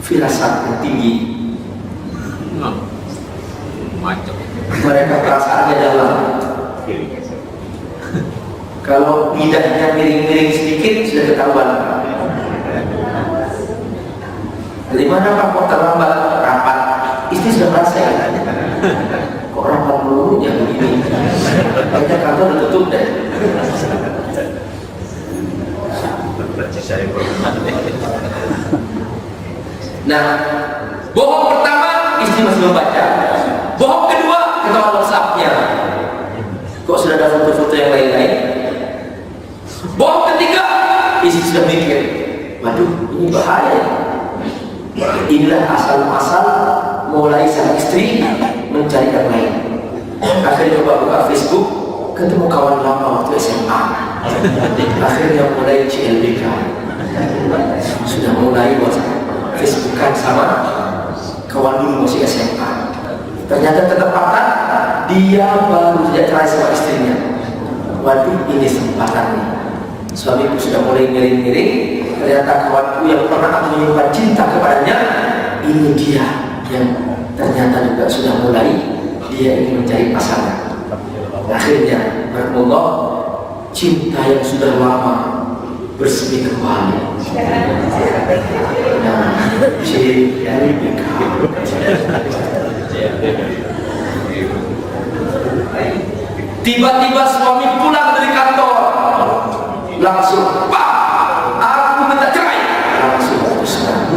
firasat yang tinggi. Macam. Mereka perasaannya dalam. Kalau lidahnya miring-miring sedikit sudah ketahuan. Dari mana Pak kok terlambat? Rapat. Istri sudah merasa ya. Kok rapat melulu ya begini? Kayaknya kantor udah tutup deh. Nah, bohong pertama istri masih membaca. Bohong kedua ketahuan WhatsApp-nya. Kok sudah ada foto-foto yang lain-lain? Bohong ketiga istri sudah mikir, waduh ini bahaya. Inilah asal-asal mulai sang istri mencari yang lain. Akhirnya coba buka Facebook, ketemu kawan lama waktu SMA. Akhirnya mulai CLBK, sudah mulai Facebookan sama kawan dulu masih SMA. Ternyata ketepatan dia baru saja cerai sama istrinya. Waduh ini kesempatannya. Suamiku sudah mulai miring-miring. Ternyata kawanku yang pernah aku menyimpan cinta kepadanya, ini dia yang ternyata juga sudah mulai dia ingin mencari pasangan. Akhirnya Allah, cinta yang sudah lama bersemi kembali. Nah, tiba-tiba suami pulang dari kantor, langsung Pak, aku minta cerai. Langsung putuskan.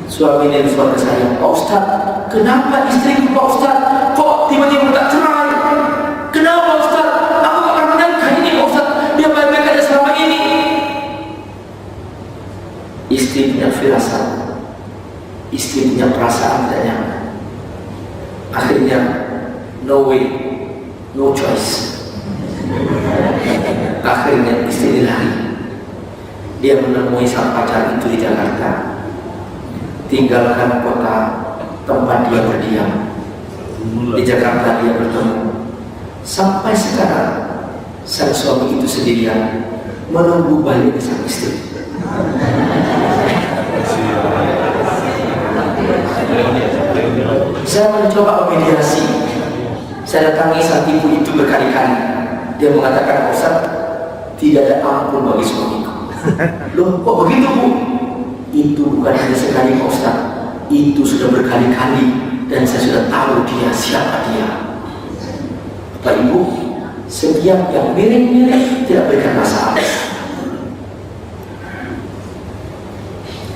Suami ini suami saya, Pak Ustaz, kenapa istriku Pak Ustaz kok tiba-tiba minta cerai? Kenapa Ustaz? Aku akan menangkan ini Pak Ustaz, dia baik-baik aja selama ini. Istri punya firasat, istri punya perasaan tidak nyaman. Akhirnya no way, no choice. Akhirnya istri lari. Dia menemui sang pacar itu di Jakarta, tinggalkan kota tempat dia berdiam. Di Jakarta dia bertemu. Sampai sekarang sang suami itu sendirian menunggu balik sang istri. Saya mencoba memediasi. Saya datangi sang ibu itu berkali-kali. Dia mengatakan, Ustaz, tidak ada ampun bagi suamiku. Loh, kok begitu Bu? Itu bukan hanya sekali Pak Ustaz, itu sudah berkali-kali dan saya sudah tahu dia siapa dia. Bapak Ibu, setiap yang miring-miring tidak berikan masalah.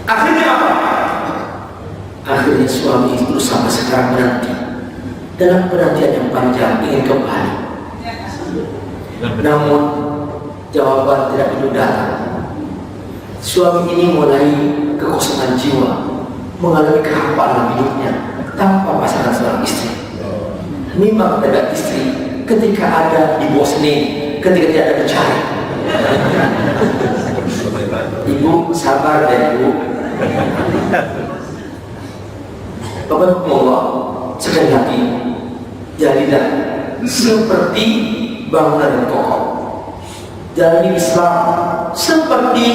Akhirnya apa? Akhirnya suami itu sampai sekarang menanti. Dalam penantian yang panjang ingin kembali. Namun jawaban tidak perlu datang. Suami ini mulai kekosongan jiwa, mengalami kehampaan dalam hidupnya tanpa pasangan seorang istri. Memang ada istri ketika ada di Bosnia, ketika tidak ada bicara. Ibu sabar dan Ibu. Bapak Allah, sekali lagi, jadilah seperti bangunan yang kokoh. Jalani Islam seperti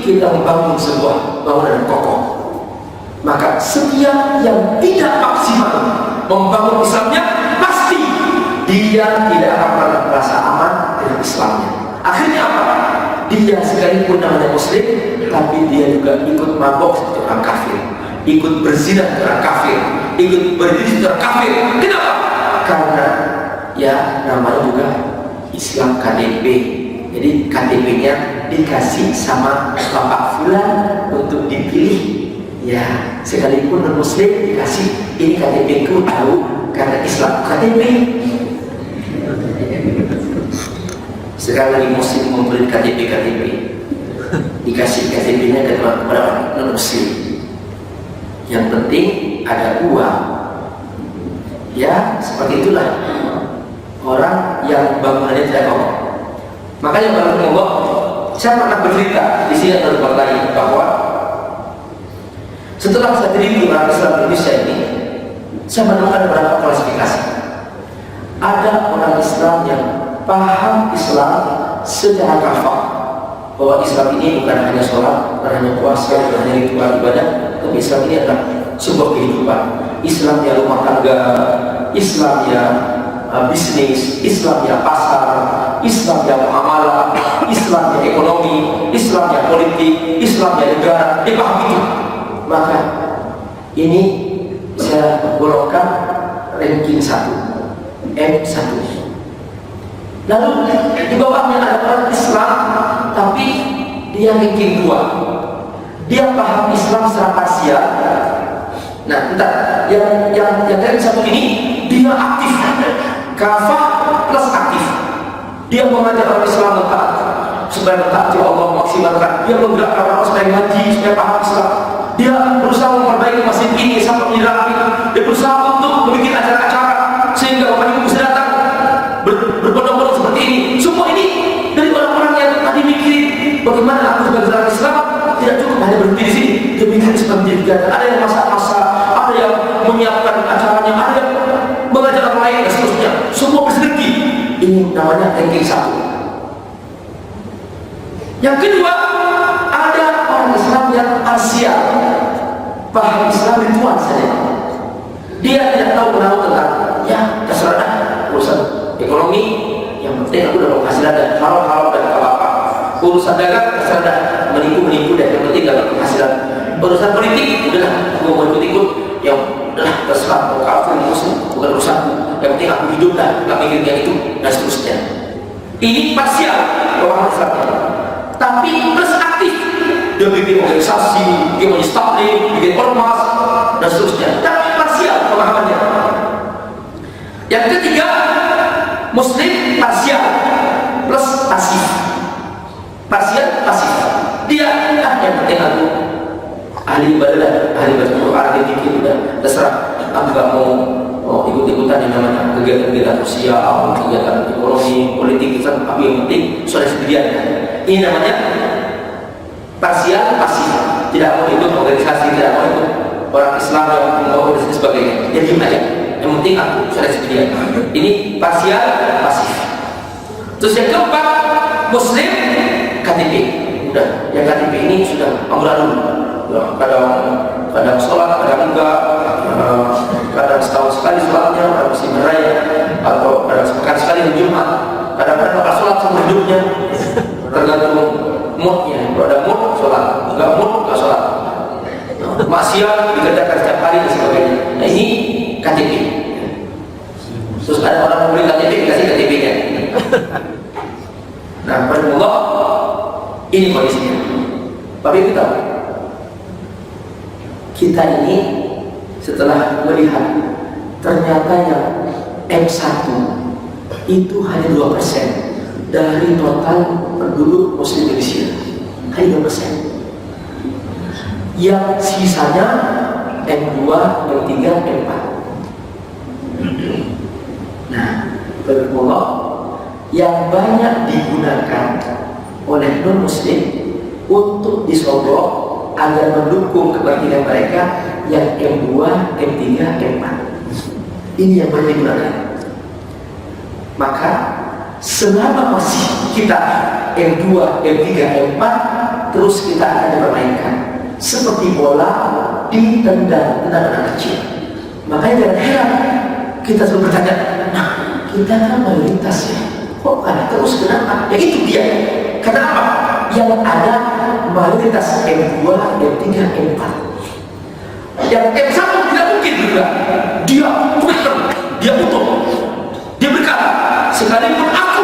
kita membangun sebuah bangunan yang kokoh. Maka setiap yang tidak maksimal membangun Islamnya, pasti dia tidak akan pernah merasa aman dengan Islamnya. Akhirnya apa? Dia sekalipun namanya Muslim, tapi dia juga ikut mabok seperti orang kafir, ikut berzina seperti orang kafir, ikut berdiri seperti orang kafir. Kenapa? Karena ya namanya juga Islam KTP. Jadi KTP-nya dikasih sama Bapak Fulan untuk dipilih. Ya, sekalipun non Muslim dikasih ini KTP ku tahu karena Islam KTP. Sekali lagi Muslim memberi KTP dikasih KTP-nya kepada non Muslim. yang penting ada uang. Ya, seperti itulah orang yang bangunannya tidak kokoh. Makanya kalau ngomong, saya pernah bercerita di sini atau tempat lain bahwa setelah saya teliti orang Islam di Indonesia ini, saya menemukan beberapa klasifikasi. Ada orang Islam yang paham Islam secara kafah, bahwa Islam ini bukan hanya sholat, bukan hanya puasa, bukan hanya ritual ibadah, tapi Islam ini adalah sebuah kehidupan. Islam ya rumah tangga, Islam ya bisnis, Islam ya pasar, Islam ya muamalah, Islam ya ekonomi, Islam ya politik, Islam ya negara. Dia paham itu. Maka ini saya golongkan ranking 1, M1. Lalu di bawahnya ada orang Islam, tapi dia ranking 2. Dia paham Islam secara parsial. Nah, entar yang dari satu ini dia aktif, kafah plus aktif. Dia mengajak orang Islam taat supaya mentaati Allah, maksimalkan. Dia menggerakkan orang supaya ngaji, supaya paham Islam. Dia berusaha memperbaiki masjid ini sampai menjadi rapi. Dia berusaha untuk membuat acara-acara sehingga Bapak Ibu bisa datang berbondong-bondong seperti ini. Semua ini dari orang-orang yang tadi mikir bagaimana aku sebagai orang Islam tidak cukup hanya berhenti di sini. Dia mikir seperti itu. Ada yang masak-masak, ada yang menyiapkan acaranya, ada yang mengajar orang lain dan seterusnya. Semua bersedekah. Ini namanya ranking 1. Yang kedua, ada orang Islam yang parsial, paham Islam ritual saja. Dia tidak tahu tentang ya terserah urusan ekonomi. Yang penting aku dapat penghasilan dan halal dan apa-apa. Urusan dagang terserah menipu dan yang penting dapat penghasilan. Urusan politik udahlah aku mau ikut-ikut, yang udahlah terserah mau kafir muslim bukan urusanku. Yang penting aku hidup dah, nggak mikir yang itu dan seterusnya. Ini parsial orang Islam. Tapi plus aktif, dia bikin organisasi, dia menyetablik, bikin ormas dan seterusnya. Tapi parsial pemahamannya. Yang ketiga, Muslim parsial plus pasif. Parsial pasif. Dia yang penting aku ahli ibadah, ahli baca Quran, ahli zikir, udah terserah. Aku nggak mau ikut-ikutan yang namanya kegiatan sosial, kegiatan ekonomi, politik, tapi yang penting sudah sendirian. Ini namanya parsial pasif. Tidak mau ikut organisasi, tidak mau ikut orang Islam yang membawa dan sebagainya. Dia diam aja. Yang penting aku sudah sendirian. Ini parsial pasif. Terus yang keempat, Muslim KTP. Udah, yang KTP ini sudah amburadul. Kadang sholat, kadang enggak, kadang setahun sekali sholatnya, kadang mesti beraya, atau kadang sepekan sekali di Jumat, kadang-kadang nggak sholat seumur hidupnya, tergantung moodnya. Kalau ada mood sholat, nggak mood nggak sholat. Maksiat dikerjakan setiap hari dan sebagainya. Nah ini KTP. Terus ada orang membeli KTP, dikasih KTP-nya. Nah, Allah, ini kondisinya. Tapi kita ini setelah melihat ternyata yang M1 itu hanya 2% dari total penduduk Muslim Indonesia, hanya 2%. Yang sisanya M2, M3, M4. Nah, Allah, yang banyak digunakan oleh non-Muslim untuk disogok agar mendukung kepentingan mereka yang M2, M3, M4. Ini yang banyak digunakan. Maka selama masih kita M2, M3, M4, terus kita akan dipermainkan seperti bola di tendang anak kecil. Makanya jangan heran kita selalu bertanya, nah kita kan mayoritas ya, kok ada terus kenapa? Ya itu dia. Kenapa? Yang ada mayoritas M2, M3, M4. Yang M1 tidak mungkin juga. Dia Twitter, dia utuh, dia berkata, sekalipun aku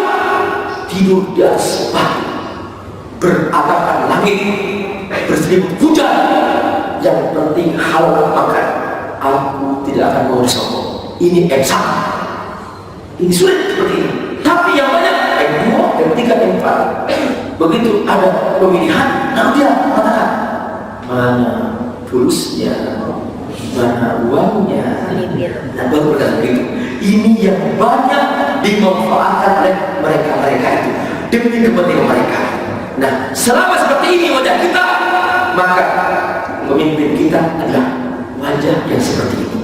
tidur di atas batu, beratapkan langit, berselimut hujan, yang penting halal makan, aku tidak akan mau sombong. Ini M1. Ini sulit seperti ini. Tapi yang banyak M2, M3, M4. Begitu ada pemilihan, lalu dia katakan mana tulusnya, mana uangnya? Nah, baru berkata begitu. Ini yang banyak dimanfaatkan oleh mereka-mereka itu demi kepentingan mereka. Nah, selama seperti ini wajah kita, maka pemimpin kita adalah wajah yang seperti ini.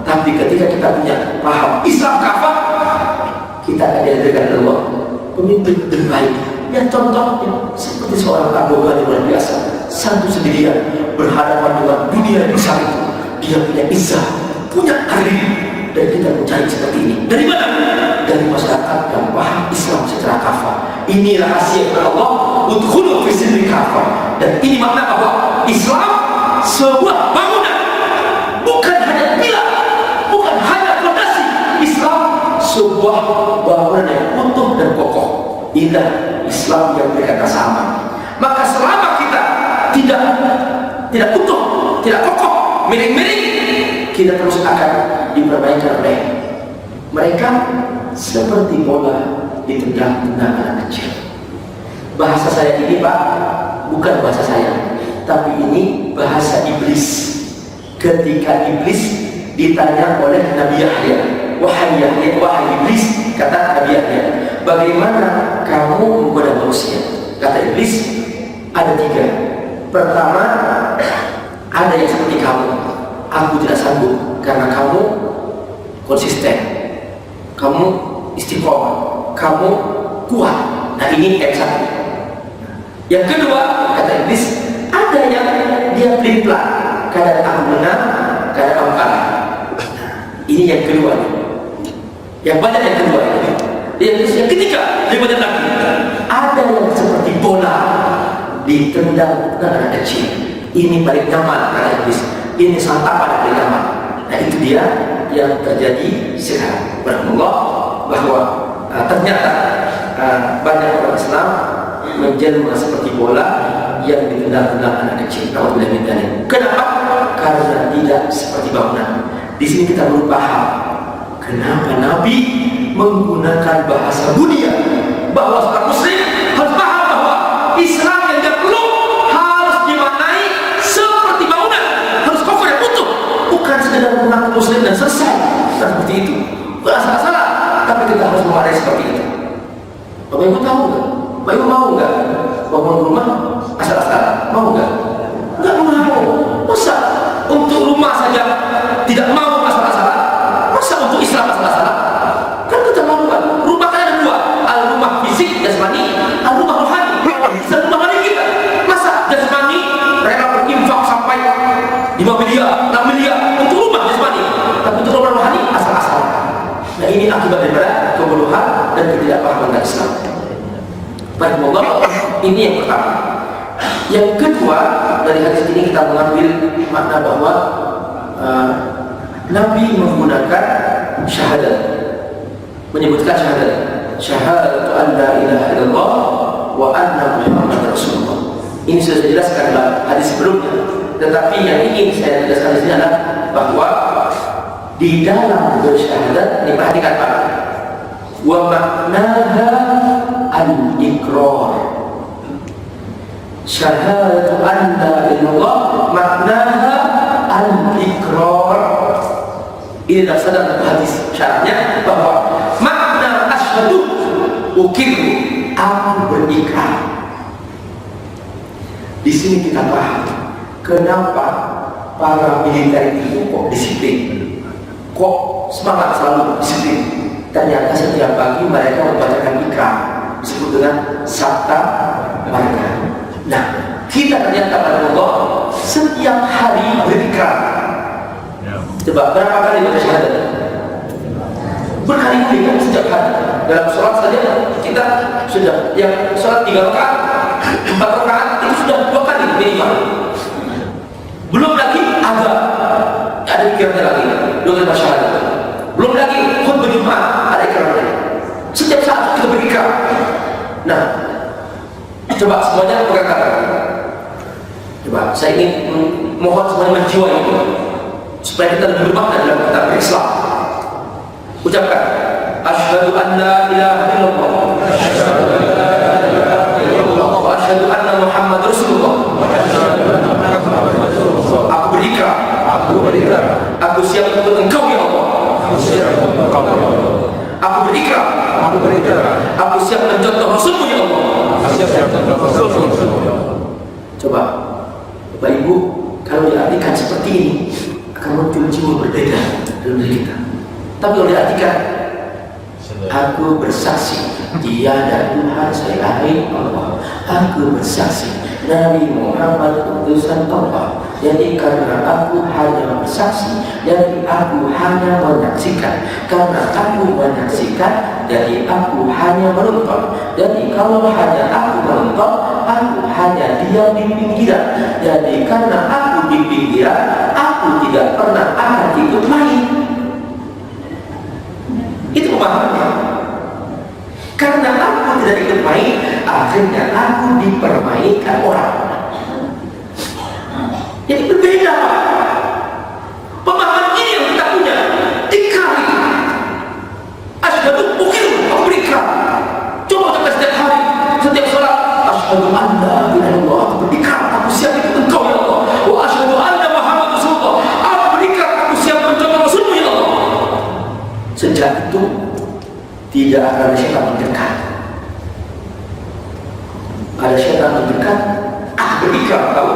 Tapi ketika kita punya paham Islam kafah, kita akan dihadirkan Allah pemimpin terbaik. Ya contohnya seperti seorang Abdullah yang luar biasa, satu sendirian berhadapan dengan dunia yang besar itu. Dia punya izah, punya arif, dan kita mencari seperti ini. Dari mana? Dari masyarakat yang paham Islam secara kafah. Ini rahasia kepada Allah untuk khulu fi silmi kafah. Dan ini makna bahwa Islam sebuah bangunan, bukan hanya pilar, bukan hanya fondasi. Islam sebuah bangunan yang utuh dan kokoh. Inilah Islam yang memberikan rasa aman. Maka selama kita tidak utuh, tidak kokoh, miring-miring, kita terus akan diperbaikan oleh mereka seperti bola ditendang-tendang anak kecil. Bahasa saya ini Pak, bukan bahasa saya, tapi ini bahasa iblis. Ketika iblis ditanya oleh Nabi Yahya, wahai Yahya, wahai iblis, kata Nabi Yahya, bagaimana kamu menggoda manusia? Kata iblis, ada 3. Pertama, ada yang seperti kamu. Aku tidak sanggup karena kamu konsisten, kamu istiqomah, kamu kuat. Nah ini yang 1. Yang kedua, kata iblis, ada yang dia pelin-pelan, kadang aku menang, kadang aku kalah. Ini yang kedua. Yang banyak yang kedua. Yang ketiga, lebih banyak lagi. Ada yang seperti bola ditendang anak kecil. Ini paling nyaman kata iblis. Ini santapan paling nyaman. Nah itu dia yang terjadi sekarang. Alhamdulillah bahwa ternyata banyak orang Islam menjelma seperti bola yang ditendang-tendang anak kecil. Kenapa? Karena tidak seperti bangunan. Di sini kita perlu paham kenapa Nabi menggunakan bahasa dunia, bahwa seorang muslim harus paham bahwa Islam yang dia peluk harus dimaknai seperti bangunan, harus kokoh dan utuh, bukan sekedar mengaku muslim dan selesai. Seperti itu bukan salah, tapi kita harus memaknai seperti itu. Bapak Ibu tahu nggak? Bapak Ibu mau nggak bangun rumah asal-asalan? Mau nggak? Nggak mau. Masa untuk rumah saja tidak mau asal-asalan? Masa untuk Islam asal-asalan? Kan kita mau kan? Rumah kan ada 2, al-rumah fisik jasmani, al-rumah rohani. Dan rumah rohani kita, masa jasmani rela berinfak sampai 5 miliar, 6 miliar untuk rumah jasmani, tapi untuk rumah rohani asal-asalan. Nah ini akibat daripada kebodohan dan ketidakpahaman Islam. Baik, ini yang pertama. Yang kedua, dari hadis ini kita mengambil makna bahwa Nabi menggunakan syahadat, menyebutkan syahadat an la ilaha illallah wa anna Muhammad Rasulullah. Ini sudah saya jelaskan dalam hadis sebelumnya, tetapi yang ingin saya jelaskan di sini adalah bahwa di dalam bersyahadat, ini perhatikan Pak, wa maknaha al-iqrar. Syahadatu an la ilaha illallah maknaha al-iqrar. Ini adalah sadar hadis. Syaratnya bahwa makna asyhadu ukiru, aku berikrar. Di sini kita paham kenapa para militer itu kok disiplin, kok semangat selalu disiplin. Ternyata setiap pagi mereka membacakan ikrar, disebut dengan sabta marga. Nah, kita ternyata pada Allah setiap hari berikrar. Coba berapa kali baca syahadat? Berkali-kali kan setiap hari. Dalam sholat saja kita sudah yang sholat 3 rakaat, 4 rakaat itu sudah 2 kali minimal. Belum lagi ada pikirannya lagi 2 kali baca syahadat. Belum lagi khutbah Jumat ada ikrarnya. Setiap saat kita berikrar. Nah, coba semuanya pegang kata. Coba saya ingin mohon semuanya menjiwai itu supaya kita lebih bermakna dalam kitab Islam. Ucapkan asyhadu an la ilaha illallah wa asyhadu anna Muhammad Rasulullah. Aku berikrar siap untuk Engkau ya Allah. Aku berikrar. Aku siap mencontoh Rasulmu ya Allah. Coba Bapak Ibu, kalau diartikan seperti ini akan muncul jiwa berbeda dalam diri kita. Tapi kalau diartikan, aku bersaksi tiada Tuhan selain Allah. Aku bersaksi Nabi Muhammad utusan Allah. Jadi karena aku hanya bersaksi, jadi aku hanya menyaksikan. Karena aku menyaksikan, jadi aku hanya menonton. Jadi kalau hanya aku menonton, aku hanya diam di pinggiran. Jadi karena aku di pinggiran, aku tidak pernah akan ikut main. Itu pemahamannya. Karena aku tidak ikut main, akhirnya aku dipermainkan orang. Jadi berbeda, Pak. Pemahaman ini yang kita punya. Ikrar itu. Asyhadu ukir, aku berikrar. Coba kita setiap hari, setiap sholat. Asyhadu anna ilaha illallah, aku berikrar, aku siap ikut Engkau ya Allah. Wa asyhadu anna Muhammad Rasulullah, aku berikrar, aku siap mencontoh Rasulmu ya Allah. Sejak itu tidak akan ada syaitan mendekat. Ada syaitan mendekat, berikrar tahu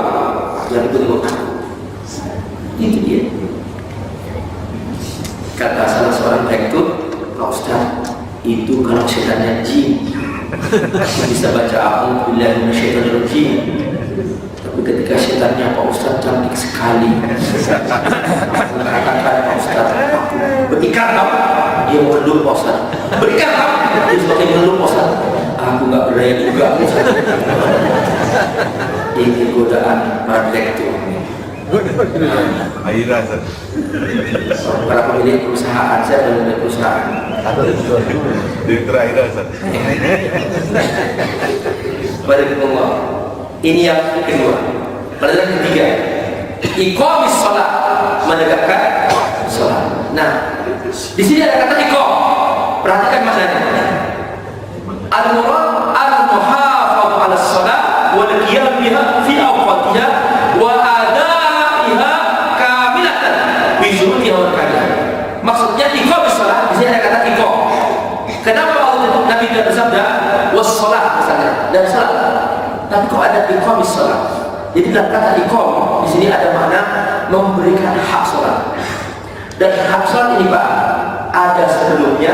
yang ikut aku. Itu dia. Kata salah seorang rektor, Pak Ustaz, itu kalau syaitannya jin bisa baca a'udzubillahi minasyaitonir rajim. Tapi ketika syaitannya Pak Ustaz cantik sekali, katakan Pak Ustaz, aku berikrar tahu. Dia meluk Pak Ustaz, berikan kamu. Dia sebagai meluk Pak Ustaz, aku nggak berdaya juga Pak Ustaz. Ini godaan mardek itu. Aira, Para pemilik perusahaan, saya pemilik perusahaan. Direktur Aira, Barakallah. Ini yang kedua. Pelajaran ketiga, iqamis shalah, menegakkan salat. Nah, di sini ada kata iqam. Perhatikan maknanya. Al-murad al-muhafadhu 'ala shalah wal qiyam biha fi awqatiha wa adaiha kamilatan bi syurutiha wal qadar. Maksudnya iqamis shalah, di sini ada kata iqam. Kenapa Allah Nabi tidak bersabda was shalah misalnya dan salat? Tapi kok ada iqamis shalah? Jadi dalam kata iqam di sini ada makna memberikan hak salat. Dan hak salat ini Pak, ada sebelumnya,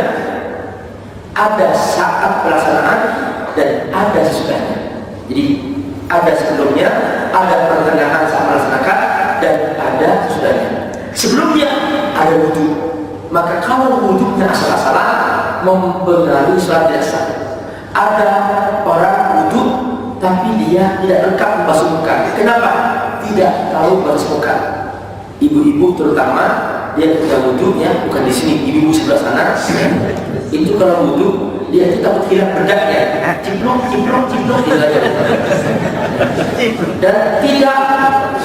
ada saat pelaksanaan, dan ada sesudahnya. Jadi ada sebelumnya, ada pertengahan saat melaksanakan, dan ada sesudahnya. Sebelumnya ada wudhu. Maka kalau wudhunya asal-asalan, mempengaruhi salat tidak sah. Ada orang wudhu tapi dia tidak lengkap membasuh muka. Kenapa? Tidak tahu membasuh muka. Ibu-ibu terutama, dia ketika wudhu ya, bukan di sini, ibu-ibu sebelah sana. Itu kalau wudhu, dia itu takut hilang bedaknya. Ciplok gitu aja. Dan tidak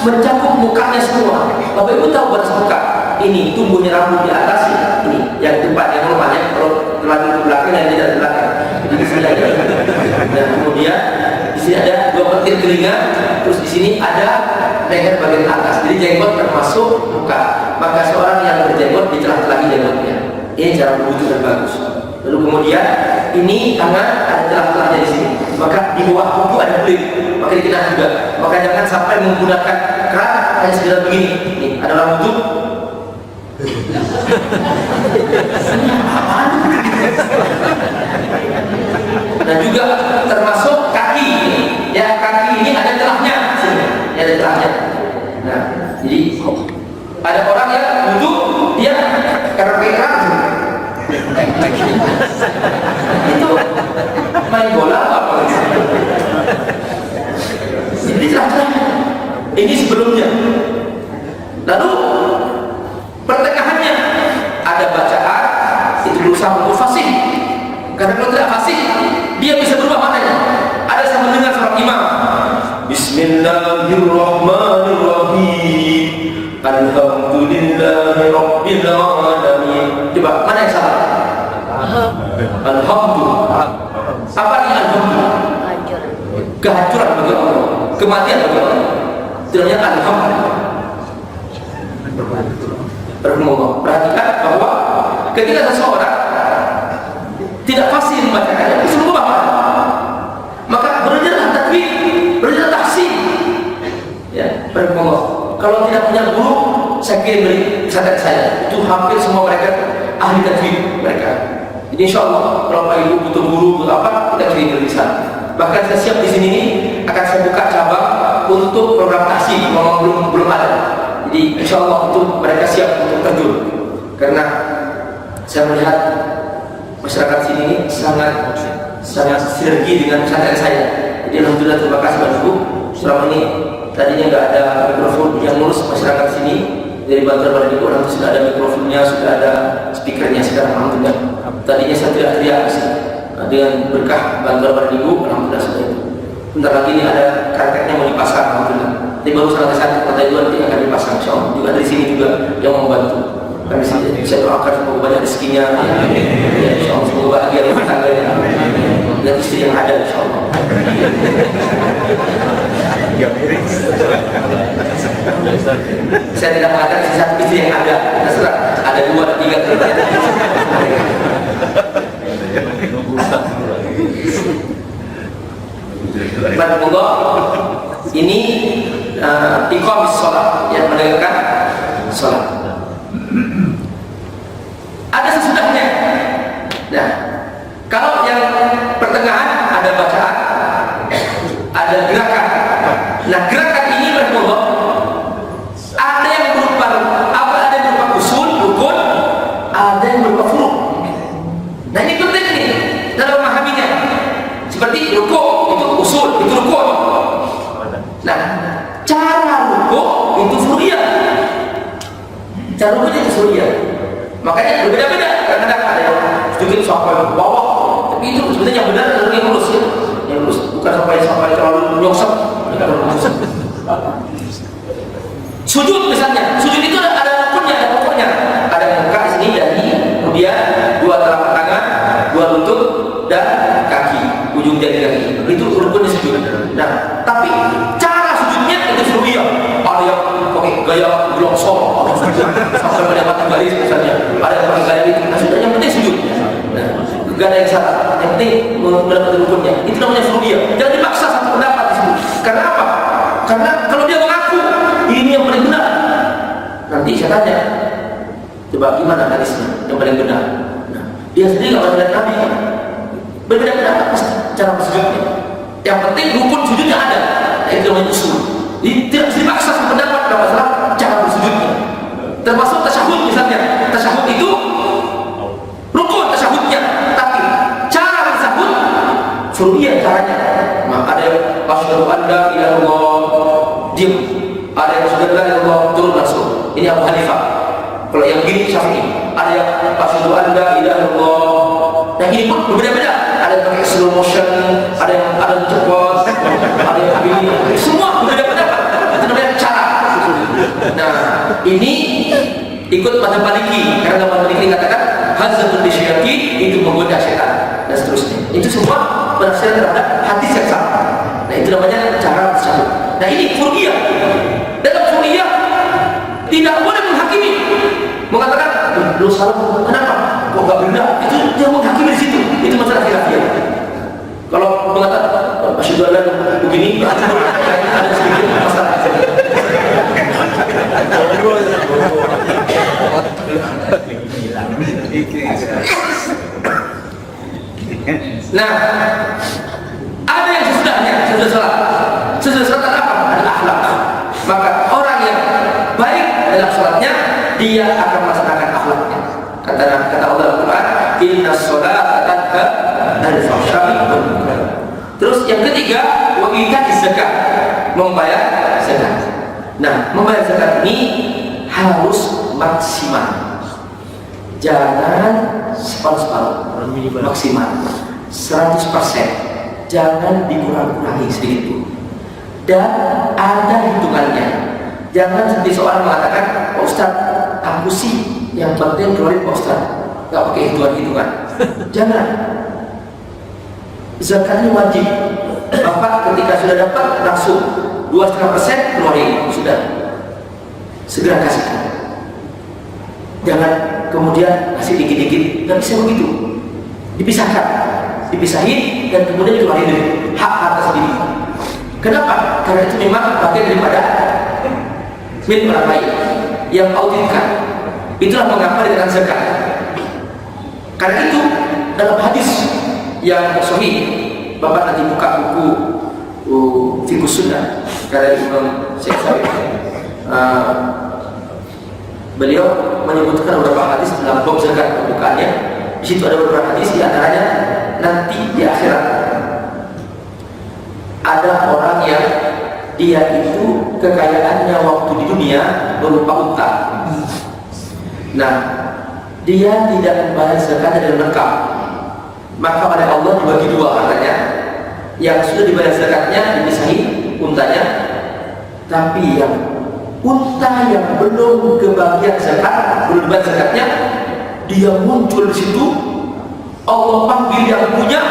mencakup mukanya semua. Bapak Ibu tahu batas muka. Ini tumbuhnya rambut di atas ini, yang tempat yang rumahnya kalau terlalu ke belakang dan tidak ke belakang. Jadi di sini ada. Dan kemudian di sini ada 2 petir telinga, terus di sini ada leher bagian atas. Jadi jenggot termasuk muka. Maka seorang yang berjenggot dicelah-celahi jenggotnya. Ini cara berwudu yang bagus. Lalu kemudian ini tangan ada celah-celahnya di sini. Maka di bawah kuku ada kulit, maka dikenal juga. Maka jangan sampai menggunakan kerat hanya sekedar begini. Nih, ada orang wudu. Dan juga termasuk kaki. Ya, kaki ini ada celahnya sini. Ini ada celahnya. Nah, jadi ada orang yang wudu dia karena pegang itu main bola apa? Jadi celah-celahnya. Ini sebelumnya. Lalu pertengahannya ada bacaan, itu berusaha untuk fasih. Karena kalau tidak fasih, dia bisa berubah maknanya. Ada yang mendengar seorang imam, Bismillahirrahmanirrahim, Alhamdulillahi Rabbil Alamin. Coba, mana yang salah? Alhamdulillah. Apa ini alhamdulillah? Kehancuran bagi Allah, kematian bagi Allah. Tidaknya alhamdulillah. ketika seseorang tidak fasih membacakannya, bisa mengubah makna. Maka belajarlah tajwid, belajarlah tahsin. Ya, barakallah. Kalau tidak punya guru, saya kirim beri pesantren saya. Itu hampir semua mereka ahli tajwid mereka. Jadi insya Allah kalau Pak Ibu butuh guru, butuh apa, kita kirim beri sana. Bahkan saya siap di sini akan saya buka cabang untuk program tahsin, memang belum ada. Jadi insya Allah itu mereka siap untuk terjun. Karena saya melihat masyarakat sini sangat sinergi dengan pesantren saya. Jadi alhamdulillah terima kasih Pak Ibu. Selama ini tadinya nggak ada mikrofon yang ngurus masyarakat sini, dari bantuan Pak Ibu nanti sudah ada mikrofonnya, sudah ada speakernya sekarang alhamdulillah. Tadinya saya teriak-teriak sih. Dengan berkah bantuan Pak Ibu alhamdulillah sudah itu. Bentar lagi ini ada karpetnya mau dipasang alhamdulillah. Tapi baru sampai satu kota itu nanti akan dipasang. Insya Allah juga dari sini juga yang membantu. Kami saya doakan semoga banyak rezekinya. Ya, insya Allah semoga bahagia rumah tangganya. Dan istri yang ada insya Allah. Saya tidak mengatakan satu istri yang ada. Terserah ada 2, 3. Monggo ini iqamis sholat yang menegakkan sholat. Ada sesudahnya. Nah, kalau yang pertengahan ada bacaan, ada gerakan. Nah, gerakan ini monggo ada yang berupa apa? Ada yang berupa usul, rukun, ada yang berupa furu'. Nah, ini penting nih dalam memahaminya. Seperti rukuk itu usul, itu rukun. Nah, cara rukuk itu furu'iyah. Cara rukuknya itu furu'iyah. Makanya berbeda-beda. Kadang-kadang ada yang sedikit sampai ke bawah, tapi itu sebenarnya yang benar adalah yang lurus ya. Yang lurus, bukan sampai terlalu nyosok. Sujud misalnya, sujud itu ada rukunnya, ada pokoknya. Ada muka di sini dari kemudian 2 telapak tangan, 2 lutut dan kaki, ujung jari kaki. Itu rukunnya sujud. Nah, tapi cara sujudnya itu furu'iyah. Ada yang pakai gaya gelongsor, sampai mendapat garis misalnya. Ada yang pakai gaya itu. Nah, sudah yang penting sujud. Nah, gak ada yang salah. Yang penting mendapat rukunnya. Itu namanya furu'iyah. Jangan dipaksa satu pendapat di situ. Karena apa? Karena kalau dia mengaku ini yang paling benar, nanti saya tanya, coba gimana hadisnya yang paling benar? Nah, dia sendiri nggak melihat Nabi. Berbeda-beda pasti cara bersujudnya. Yang penting rukun sujudnya ada. Nah, itu namanya usul. Jadi tidak bisa dipaksa pendapat dalam masalah cara bersujudnya. Termasuk tasyahud misalnya. Tasyahud itu rukun tasyahudnya, tapi cara bersahud furu'iyah caranya. Maka ada yang asyhadu an la ilaha illallah diam. Ada yang asyhadu an la ilaha illallah turun langsung. Ini Abu Hanifah. Kalau yang gini Syafi'i. Ada yang asyhadu an la ilaha illallah. Yang ini pun berbeda-beda. Ada yang pakai slow motion, ada yang cepat, ada yang begini. Semua berbeda-beda. Itu namanya cara. Nah, ini ikut pada Maliki, karena pada Maliki katakan hazatul bisyaiqi itu menggoda setan dan seterusnya. Itu semua penafsiran terhadap hadis yang sama. Nah, itu namanya cara bersahud. Nah, ini furu'iyah. Dalam furu'iyah tidak boleh menghakimi, mengatakan lu salah, kenapa? Kok nggak benar? Itu dia menghakimi di situ. Itu masalah khilafiyah. Kalau mengatakan asyhadu an la begini, ada sedikit masalah. Nah, ada yang sesudahnya, sesudah sholat. Sesudah sholat apa? Adalah akhlak. Maka orang yang baik dalam sholatnya, dia akan melaksanakan akhlaknya. Kata Allah Al-Quran, inna sholata tanha 'anil fahsya'i wal munkar. Terus yang ketiga, wa ita'iz zakat, membayar zakat. Nah, membayar zakat ini harus maksimal. Jangan separuh-separuh, maksimal 100%. Jangan dikurang-kurangi sedikit pun. Dan ada hitungannya. Jangan seperti seorang mengatakan, Pak Ustaz, aku sih yang penting keluarin Pak Ustaz, nggak pakai hitungan-hitungan. Jangan. Zakat ini wajib. Bapak ketika sudah dapat langsung 2,5% keluarin, sudah segera kasihkan. Jangan kemudian masih dikit-dikit, nggak bisa begitu. Dipisahin dan kemudian dikeluarin dari hak harta sendiri. Kenapa? Karena itu memang bagian daripada milik orang lain yang autitkan. Itulah mengapa dikatakan zakat. Karena itu dalam hadis yang sahih, Bapak nanti buka buku Fiqh Sunnah karya Imam Syekh Sa'id, beliau menyebutkan beberapa hadis dalam bab zakat pembukaannya. Di situ ada beberapa hadis, di antaranya nanti di akhirat ada orang yang dia itu kekayaannya waktu di dunia berupa unta. Nah, dia tidak membayar zakat dengan lengkap, maka oleh Allah dibagi dua hartanya. Yang sudah dibayar zakatnya dipisahi untanya, tapi yang unta yang belum kebagian zakat, belum dibayar zakatnya, dia muncul di situ. Allah panggil yang punya,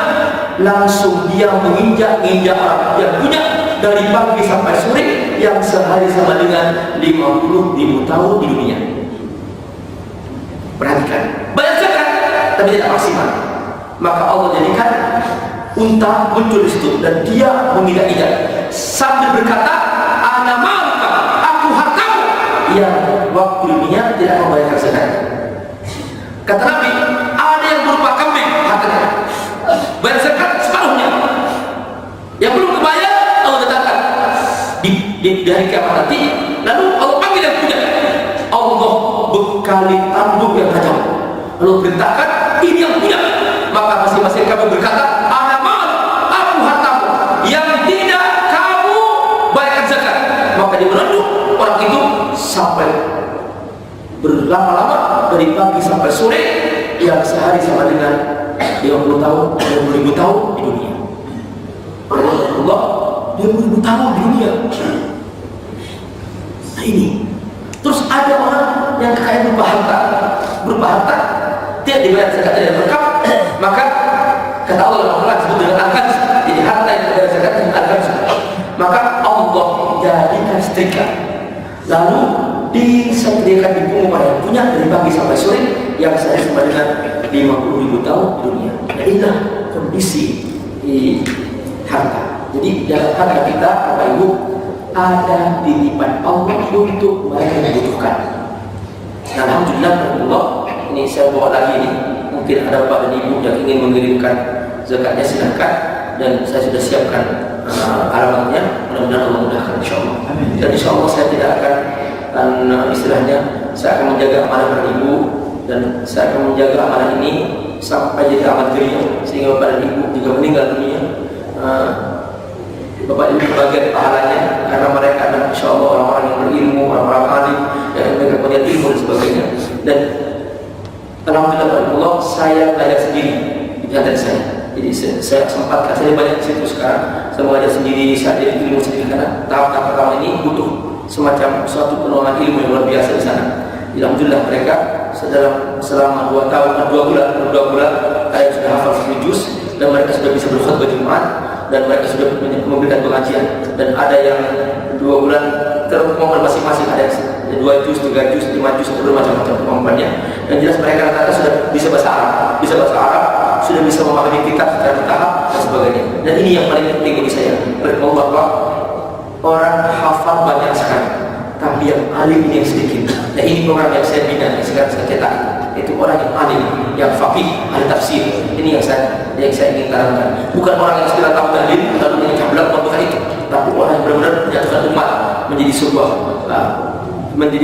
langsung dia menginjak orang yang punya dari pagi sampai sore, yang sehari sama dengan 50.000 tahun di dunia. Perhatikan, bayar zakat tapi tidak maksimal, maka Allah jadikan unta muncul di situ dan dia menginjak-injak sambil berkata, "Ana maluka, aku hartamu yang waktu di dunia tidak membayar zakat." Kata Nabi, ada yang berupa kambing hartanya, bayar zakat separuhnya. Yang belum kebayar, Allah katakan di hari kiamat nanti, lalu Allah panggil yang punya. Allah bekali tanduk yang tajam, lalu perintahkan, ini yang punya. Maka masing-masing kami berkata, "Ana mal, aku hartamu yang tidak kamu bayarkan zakat." Maka dia menunduk orang itu sampai berlama-lama dari pagi sampai sore, yang sehari sama dengan 50 tahun, 20.000 tahun di dunia. Allah, 20.000 tahun di dunia. Nah ini. Terus ada orang yang kekayaan berupa harta, tidak dibayar zakat tidak lengkap, maka kata Allah dalam Al-Quran disebut dengan al-kanz, jadi harta yang tidak dibayar zakat dengan al-kanz. Maka Allah jadikan setrika, lalu disetrikakan di punggung orang yang punya dari pagi sampai sore, yang saya sama dengan 50.000 tahun di dunia. Nah, inilah kondisi harta. Jadi dalam harta kita, Bapak Ibu, ada titipan Allah untuk mereka yang membutuhkan. Nah, alhamdulillah, ini saya bawa lagi ini. Mungkin ada Bapak dan Ibu yang ingin mengirimkan zakatnya, silahkan. Dan saya sudah siapkan alamatnya. Mudah-mudahan Allah mudahkan, insyaallah. Dan insyaallah saya tidak akan istilahnya, saya akan menjaga amanah Bapak Ibu, dan saya akan menjaga amanah ini sampai jadi amat geria, sehingga Bapak dan Ibu juga meninggal dunia, Bapak Ibu bagian pahalanya, karena mereka adalah insyaallah orang-orang yang berilmu, orang-orang alim yang mereka punya ilmu dan sebagainya. Dan alhamdulillah saya belajar sendiri di pesantren saya. Jadi saya sempatkan, saya banyak di situ sekarang. Saya belajar sendiri, saya jadi ilmu sendiri, karena tahap-tahap pertama ini butuh semacam suatu penurunan ilmu yang luar biasa di sana. Alhamdulillah mereka selama 2 bulan saya sudah hafal 10 juz, dan mereka sudah bisa berkhutbah Jumat, dan mereka sudah memberikan pengajian. Dan ada yang 2 bulan terkemampuan masing-masing, ada yang 2 juz, 3 juz, 5 juz, bermacam-macam kemampuannya. Dan jelas mereka rata-rata sudah bisa bahasa Arab, sudah bisa memahami kitab secara bertahap dan sebagainya. Dan ini yang paling penting bagi saya, bahwa orang hafal banyak sekali, tapi yang alim ini yang sedikit. Nah, ini program yang saya bina, yang sekarang saya cetak, itu orang yang alim, yang faqih, ahli tafsir. Ini yang saya ingin tanamkan. Bukan orang yang sekedar tahu dalil lalu mencaplak, bukan itu, tapi orang yang benar-benar menyatukan umat menjadi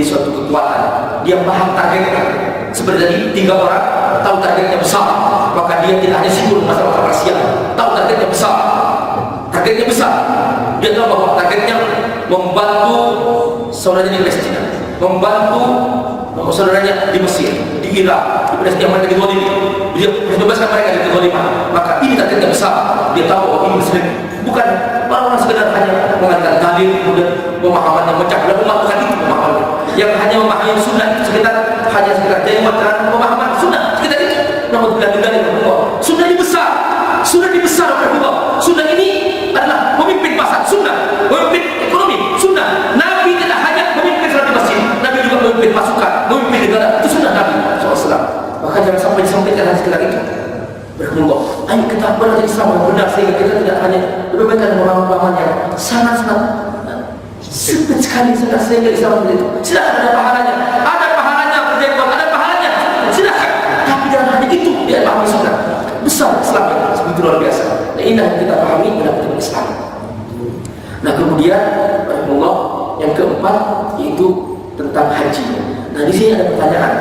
suatu kekuatan. Dia paham targetnya. Seperti tadi 3 orang tahu targetnya besar, maka dia tidak hanya sibuk masalah parsial, tahu targetnya besar. Dia tahu bahwa targetnya membantu saudaranya di Palestina, membantu saudaranya di Mesir, di Irak, di Palestina mereka dizalimi. Dia bebaskan mereka dari kezaliman. Maka ini targetnya besar. Dia tahu bahwa ini Muslim, bukan orang-orang sekedar hanya mengatakan dalil kemudian pemahaman yang mencakup umat, bukan itu pemahaman. Yang hanya memahami sunnah itu sekedar jayat pemahaman sunnah sekedar itu. Namun bila sunnah ini besar, sunnah ini adalah memimpin pasar, sunnah memimpin ekonomi, sunnah. Nabi tidak hanya memimpin salat di masjid, Nabi juga memimpin pasukan, memimpin negara, itu sunnah Nabi SAW. belajar Islam yang benar sehingga kita tidak hanya berbicara pemahaman yang sangat-sangat sempit sekali sehingga Islam itu silahkan ada pahalanya, berjaya, ada pahalanya, silahkan. Tapi jangan hanya itu dia pahami sunnah besar Islam yang begitu luar biasa. Nah, indah kita pahami benar-benar Islam. Nah kemudian rahimahullah yang keempat yaitu tentang haji. Nah di sini ada pertanyaan,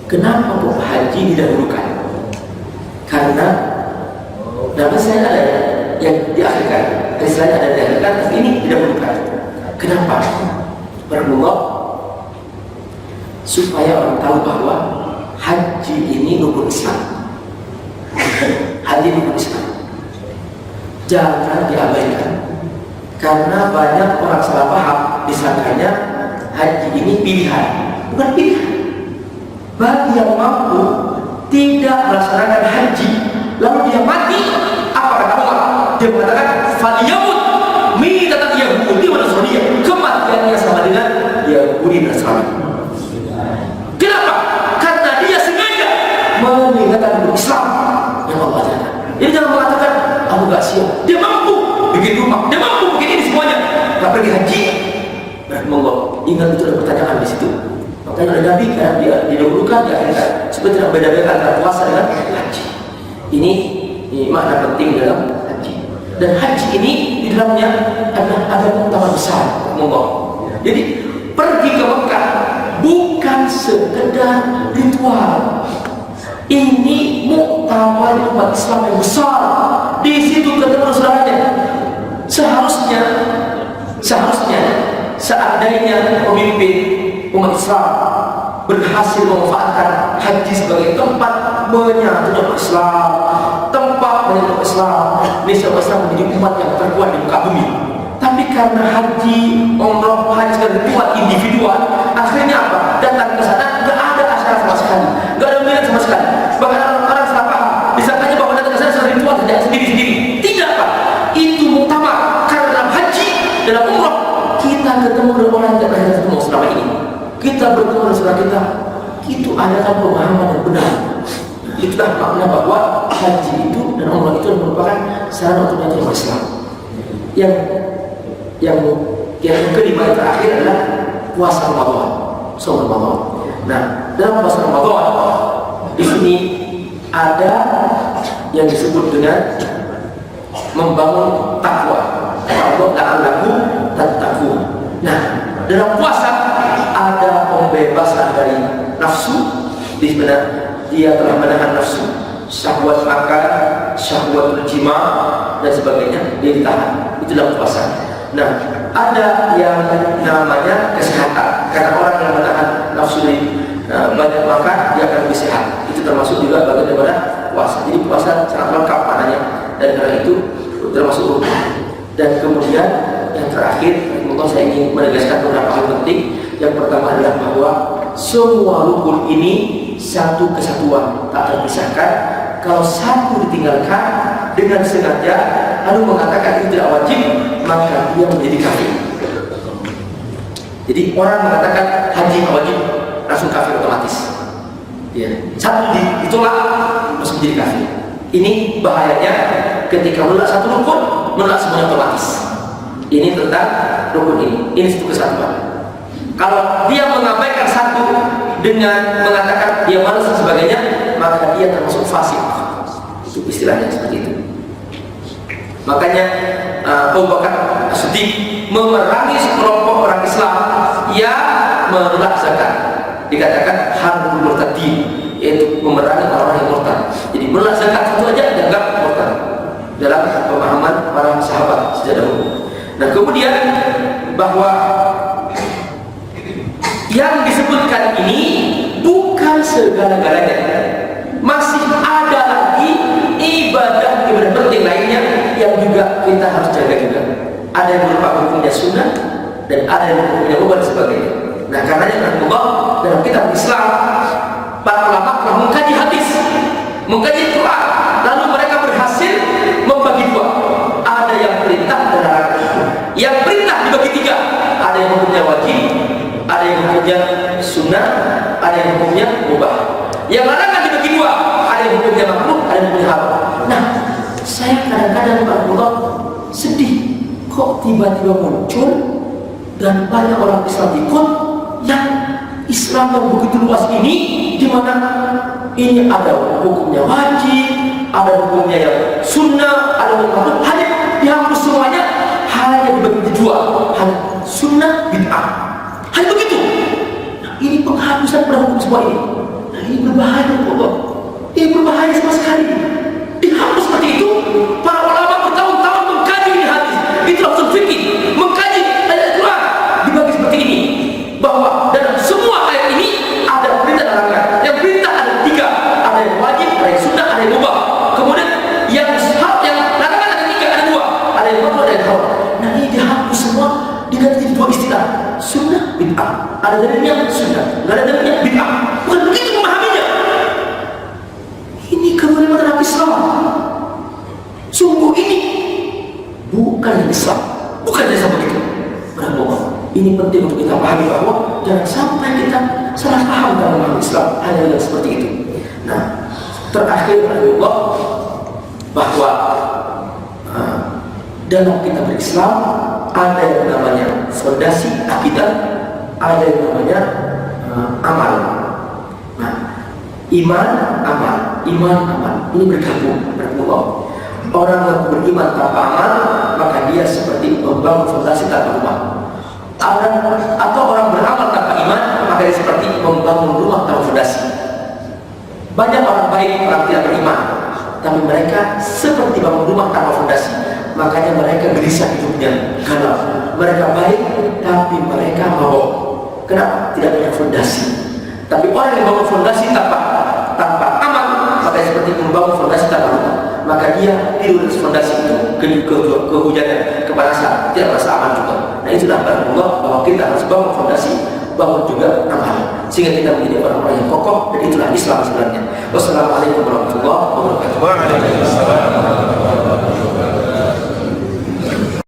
kenapa kok haji didahulukan? Karena nama saya ada yang diakhirkan, istilahnya ada diakhirkan, tapi ini didahulukan. Kenapa? Rahimahullah supaya orang tahu bahwa haji ini rukun Islam. Haji rukun Islam. Jangan diabaikan. Karena banyak orang salah paham disangkanya haji ini pilihan. Bukan pilihan. Bagi yang mampu tidak melaksanakan haji lalu dia mati, apa kata Allah? Dia mengatakan faliyamut mitatan Yahudi wa Nasraniyah, kematiannya sama dengan Yahudi dan Nasrani. Kenapa? Karena dia sengaja meninggalkan Islam yang Allah ajarkan. Jadi jangan mengatakan aku gak siap. Dia mampu bikin rumah, dia mampu bikin ini semuanya, gak pergi haji. Monggo, ingat itu ada pertanyaan di situ. Makanya ada Nabi kan dia didahulukan, diakhirkan. Supaya tidak beda-beda antara puasa dengan haji. Ini makna penting dalam haji. Dan haji ini di dalamnya ada utama besar. Monggo. Jadi pergi ke Mekah bukan sekedar ritual. Ini muktamar umat Islam yang besar. Di situ ketemu saudaranya. Seharusnya seandainya pemimpin umat Islam berhasil memanfaatkan haji sebagai tempat menyatunya umat Islam, tempat menyatukan Islam, niscaya Islam menjadi umat yang terkuat di muka bumi. Tapi karena haji, umroh, haji sebagai ritual individual, akhirnya apa? Datang ke sana nggak ada acara sama sekali, nggak ada minat sama sekali. Bahkan orang-orang salah paham, disangkanya bahwa datang ke sana sebagai ritual saja sendiri-sendiri. Tidak, Pak. Itu muktamar. Karena dalam haji, dalam umroh, kita ketemu dengan orang yang tidak pernah ketemu selama ini. Kita bertemu dengan saudara kita. Itu adalah pemahaman yang benar. Itulah makna bahwa haji itu dan umroh itu merupakan sarana untuk menyatukan Islam. Yang kelima yang terakhir adalah puasa Ramadan, saum Ramadan. Nah, dalam puasa Ramadan di sini ada yang disebut dengan membangun takwa. Allah la'allakum tattaqun. Nah, dalam puasa ada pembebasan dari nafsu, di mana dia telah menahan nafsu, syahwat makan, syahwat jima dan sebagainya, dia ditahan. Itu dalam puasa. Nah, ada yang namanya kesehatan, karena orang yang menahan nafsu dari banyak makan dia akan lebih sehat. Itu termasuk juga bagian daripada puasa. Jadi puasa sangat lengkap maknanya, dan karena itu termasuk rukun. Dan kemudian yang terakhir, mungkin saya ingin menegaskan beberapa hal penting. Yang pertama adalah bahwa semua rukun ini satu kesatuan, tak terpisahkan. Kalau satu ditinggalkan dengan sengaja lalu mengatakan itu tidak wajib, maka dia menjadi kafir. Jadi orang mengatakan haji wajib langsung kafir otomatis. Ya. Satu ditolak langsung menjadi kafir. Ini bahayanya ketika menolak satu rukun, menolak semuanya otomatis. Ini tentang rukun ini. Ini satu kesatuan. Kalau dia mengabaikan satu dengan mengatakan dia malas dan sebagainya, maka dia termasuk fasik. Itu istilahnya seperti itu. Makanya Abu Bakar As-Siddiq memerangi sekelompok orang Islam yang menolak zakat. Dikatakan harbul murtadin, yaitu memerangi orang-orang yang murtad. Jadi menolak zakat itu aja dianggap murtad dalam pemahaman para sahabat sejak dahulu. Nah, kemudian bahwa yang disebutkan ini bukan segala-galanya. Masih ada lagi ibadah penting lainnya yang juga kita harus jaga juga. Ada yang berupa hukumnya sunnah dan ada yang hukumnya ubah dan sebagainya. Nah, karenanya Allah dalam kitab Islam, para ulama telah mengkaji hadis, mengkaji Quran, lalu mereka berhasil membagi dua. Ada yang perintah dan larangan. Yang perintah dibagi tiga. Ada yang hukumnya wajib, ada yang hukumnya sunnah, ada yang hukumnya mubah. Yang larangan dibagi dua. Ada yang hukumnya makruh, ada yang hukumnya haram. Nah, saya kadang-kadang Allah sedih kok tiba-tiba muncul dan banyak orang Islam ikut yang Islam yang begitu luas ini, di mana ini ada hukumnya wajib, ada hukumnya yang sunnah, ada hukumnya hanya dihapus semuanya, hanya dibagi dua, hanya sunnah bid'ah, hanya begitu. Nah, ini penghapusan pada hukum semua ini. Nah, ini berbahaya Allah, ini berbahaya sama sekali. Dihapus seperti itu. Para ulama bertahun-tahun mengkaji ini hadis, itu usul fikih, mengkaji ayat Quran dibagi seperti ini, bahwa dalam semua ayat ini ada perintah dan larangan. Yang perintah ada tiga, ada yang wajib, ada yang sunnah, ada yang mubah. Kemudian yang larangan ada tiga, ada dua, ada yang makruh, ada yang haram. Nah, ini dihapus semua, diganti jadi dua istilah, sunnah bid'ah. Ada dalilnya sunnah, nggak ada dalilnya bid'ah. Bukan begitu memahaminya. Ini kemuliaan dalam Islam. Sungguh ini bukan Islam, bukan Islam begitu. Berapa? Ini penting untuk kita pahami bahwa jangan sampai kita salah paham dalam memahami Islam hanya yang seperti itu. Nah, terakhir Allah bahwa dalam kita berislam ada yang namanya fondasi akidah, ada yang namanya amal. Nah, iman, amal, ini bergabung. Allah. Orang yang beriman tanpa amal, maka dia seperti membangun fondasi tanpa rumah. Atau orang beramal tanpa iman, maka dia seperti membangun rumah tanpa fondasi. Banyak orang baik, orang tidak beriman, tapi mereka seperti bangun rumah tanpa fondasi. Makanya mereka gelisah hidupnya, karena mereka baik, tapi mereka mabok. Kenapa? Tidak punya fondasi. Tapi orang yang bangun fondasi tanpa amal, maka seperti membangun fondasi tanpa rumah. Maka dia tidur di fondasi itu, kehujanan, kepanasan, tidak merasa aman juga. Nah, itulah Allah bahwa kita harus bangun fondasi, bangun juga amal, sehingga kita menjadi orang-orang yang kokoh. Dan itulah Islam sebenarnya. Wassalamualaikum warahmatullahi wabarakatuh.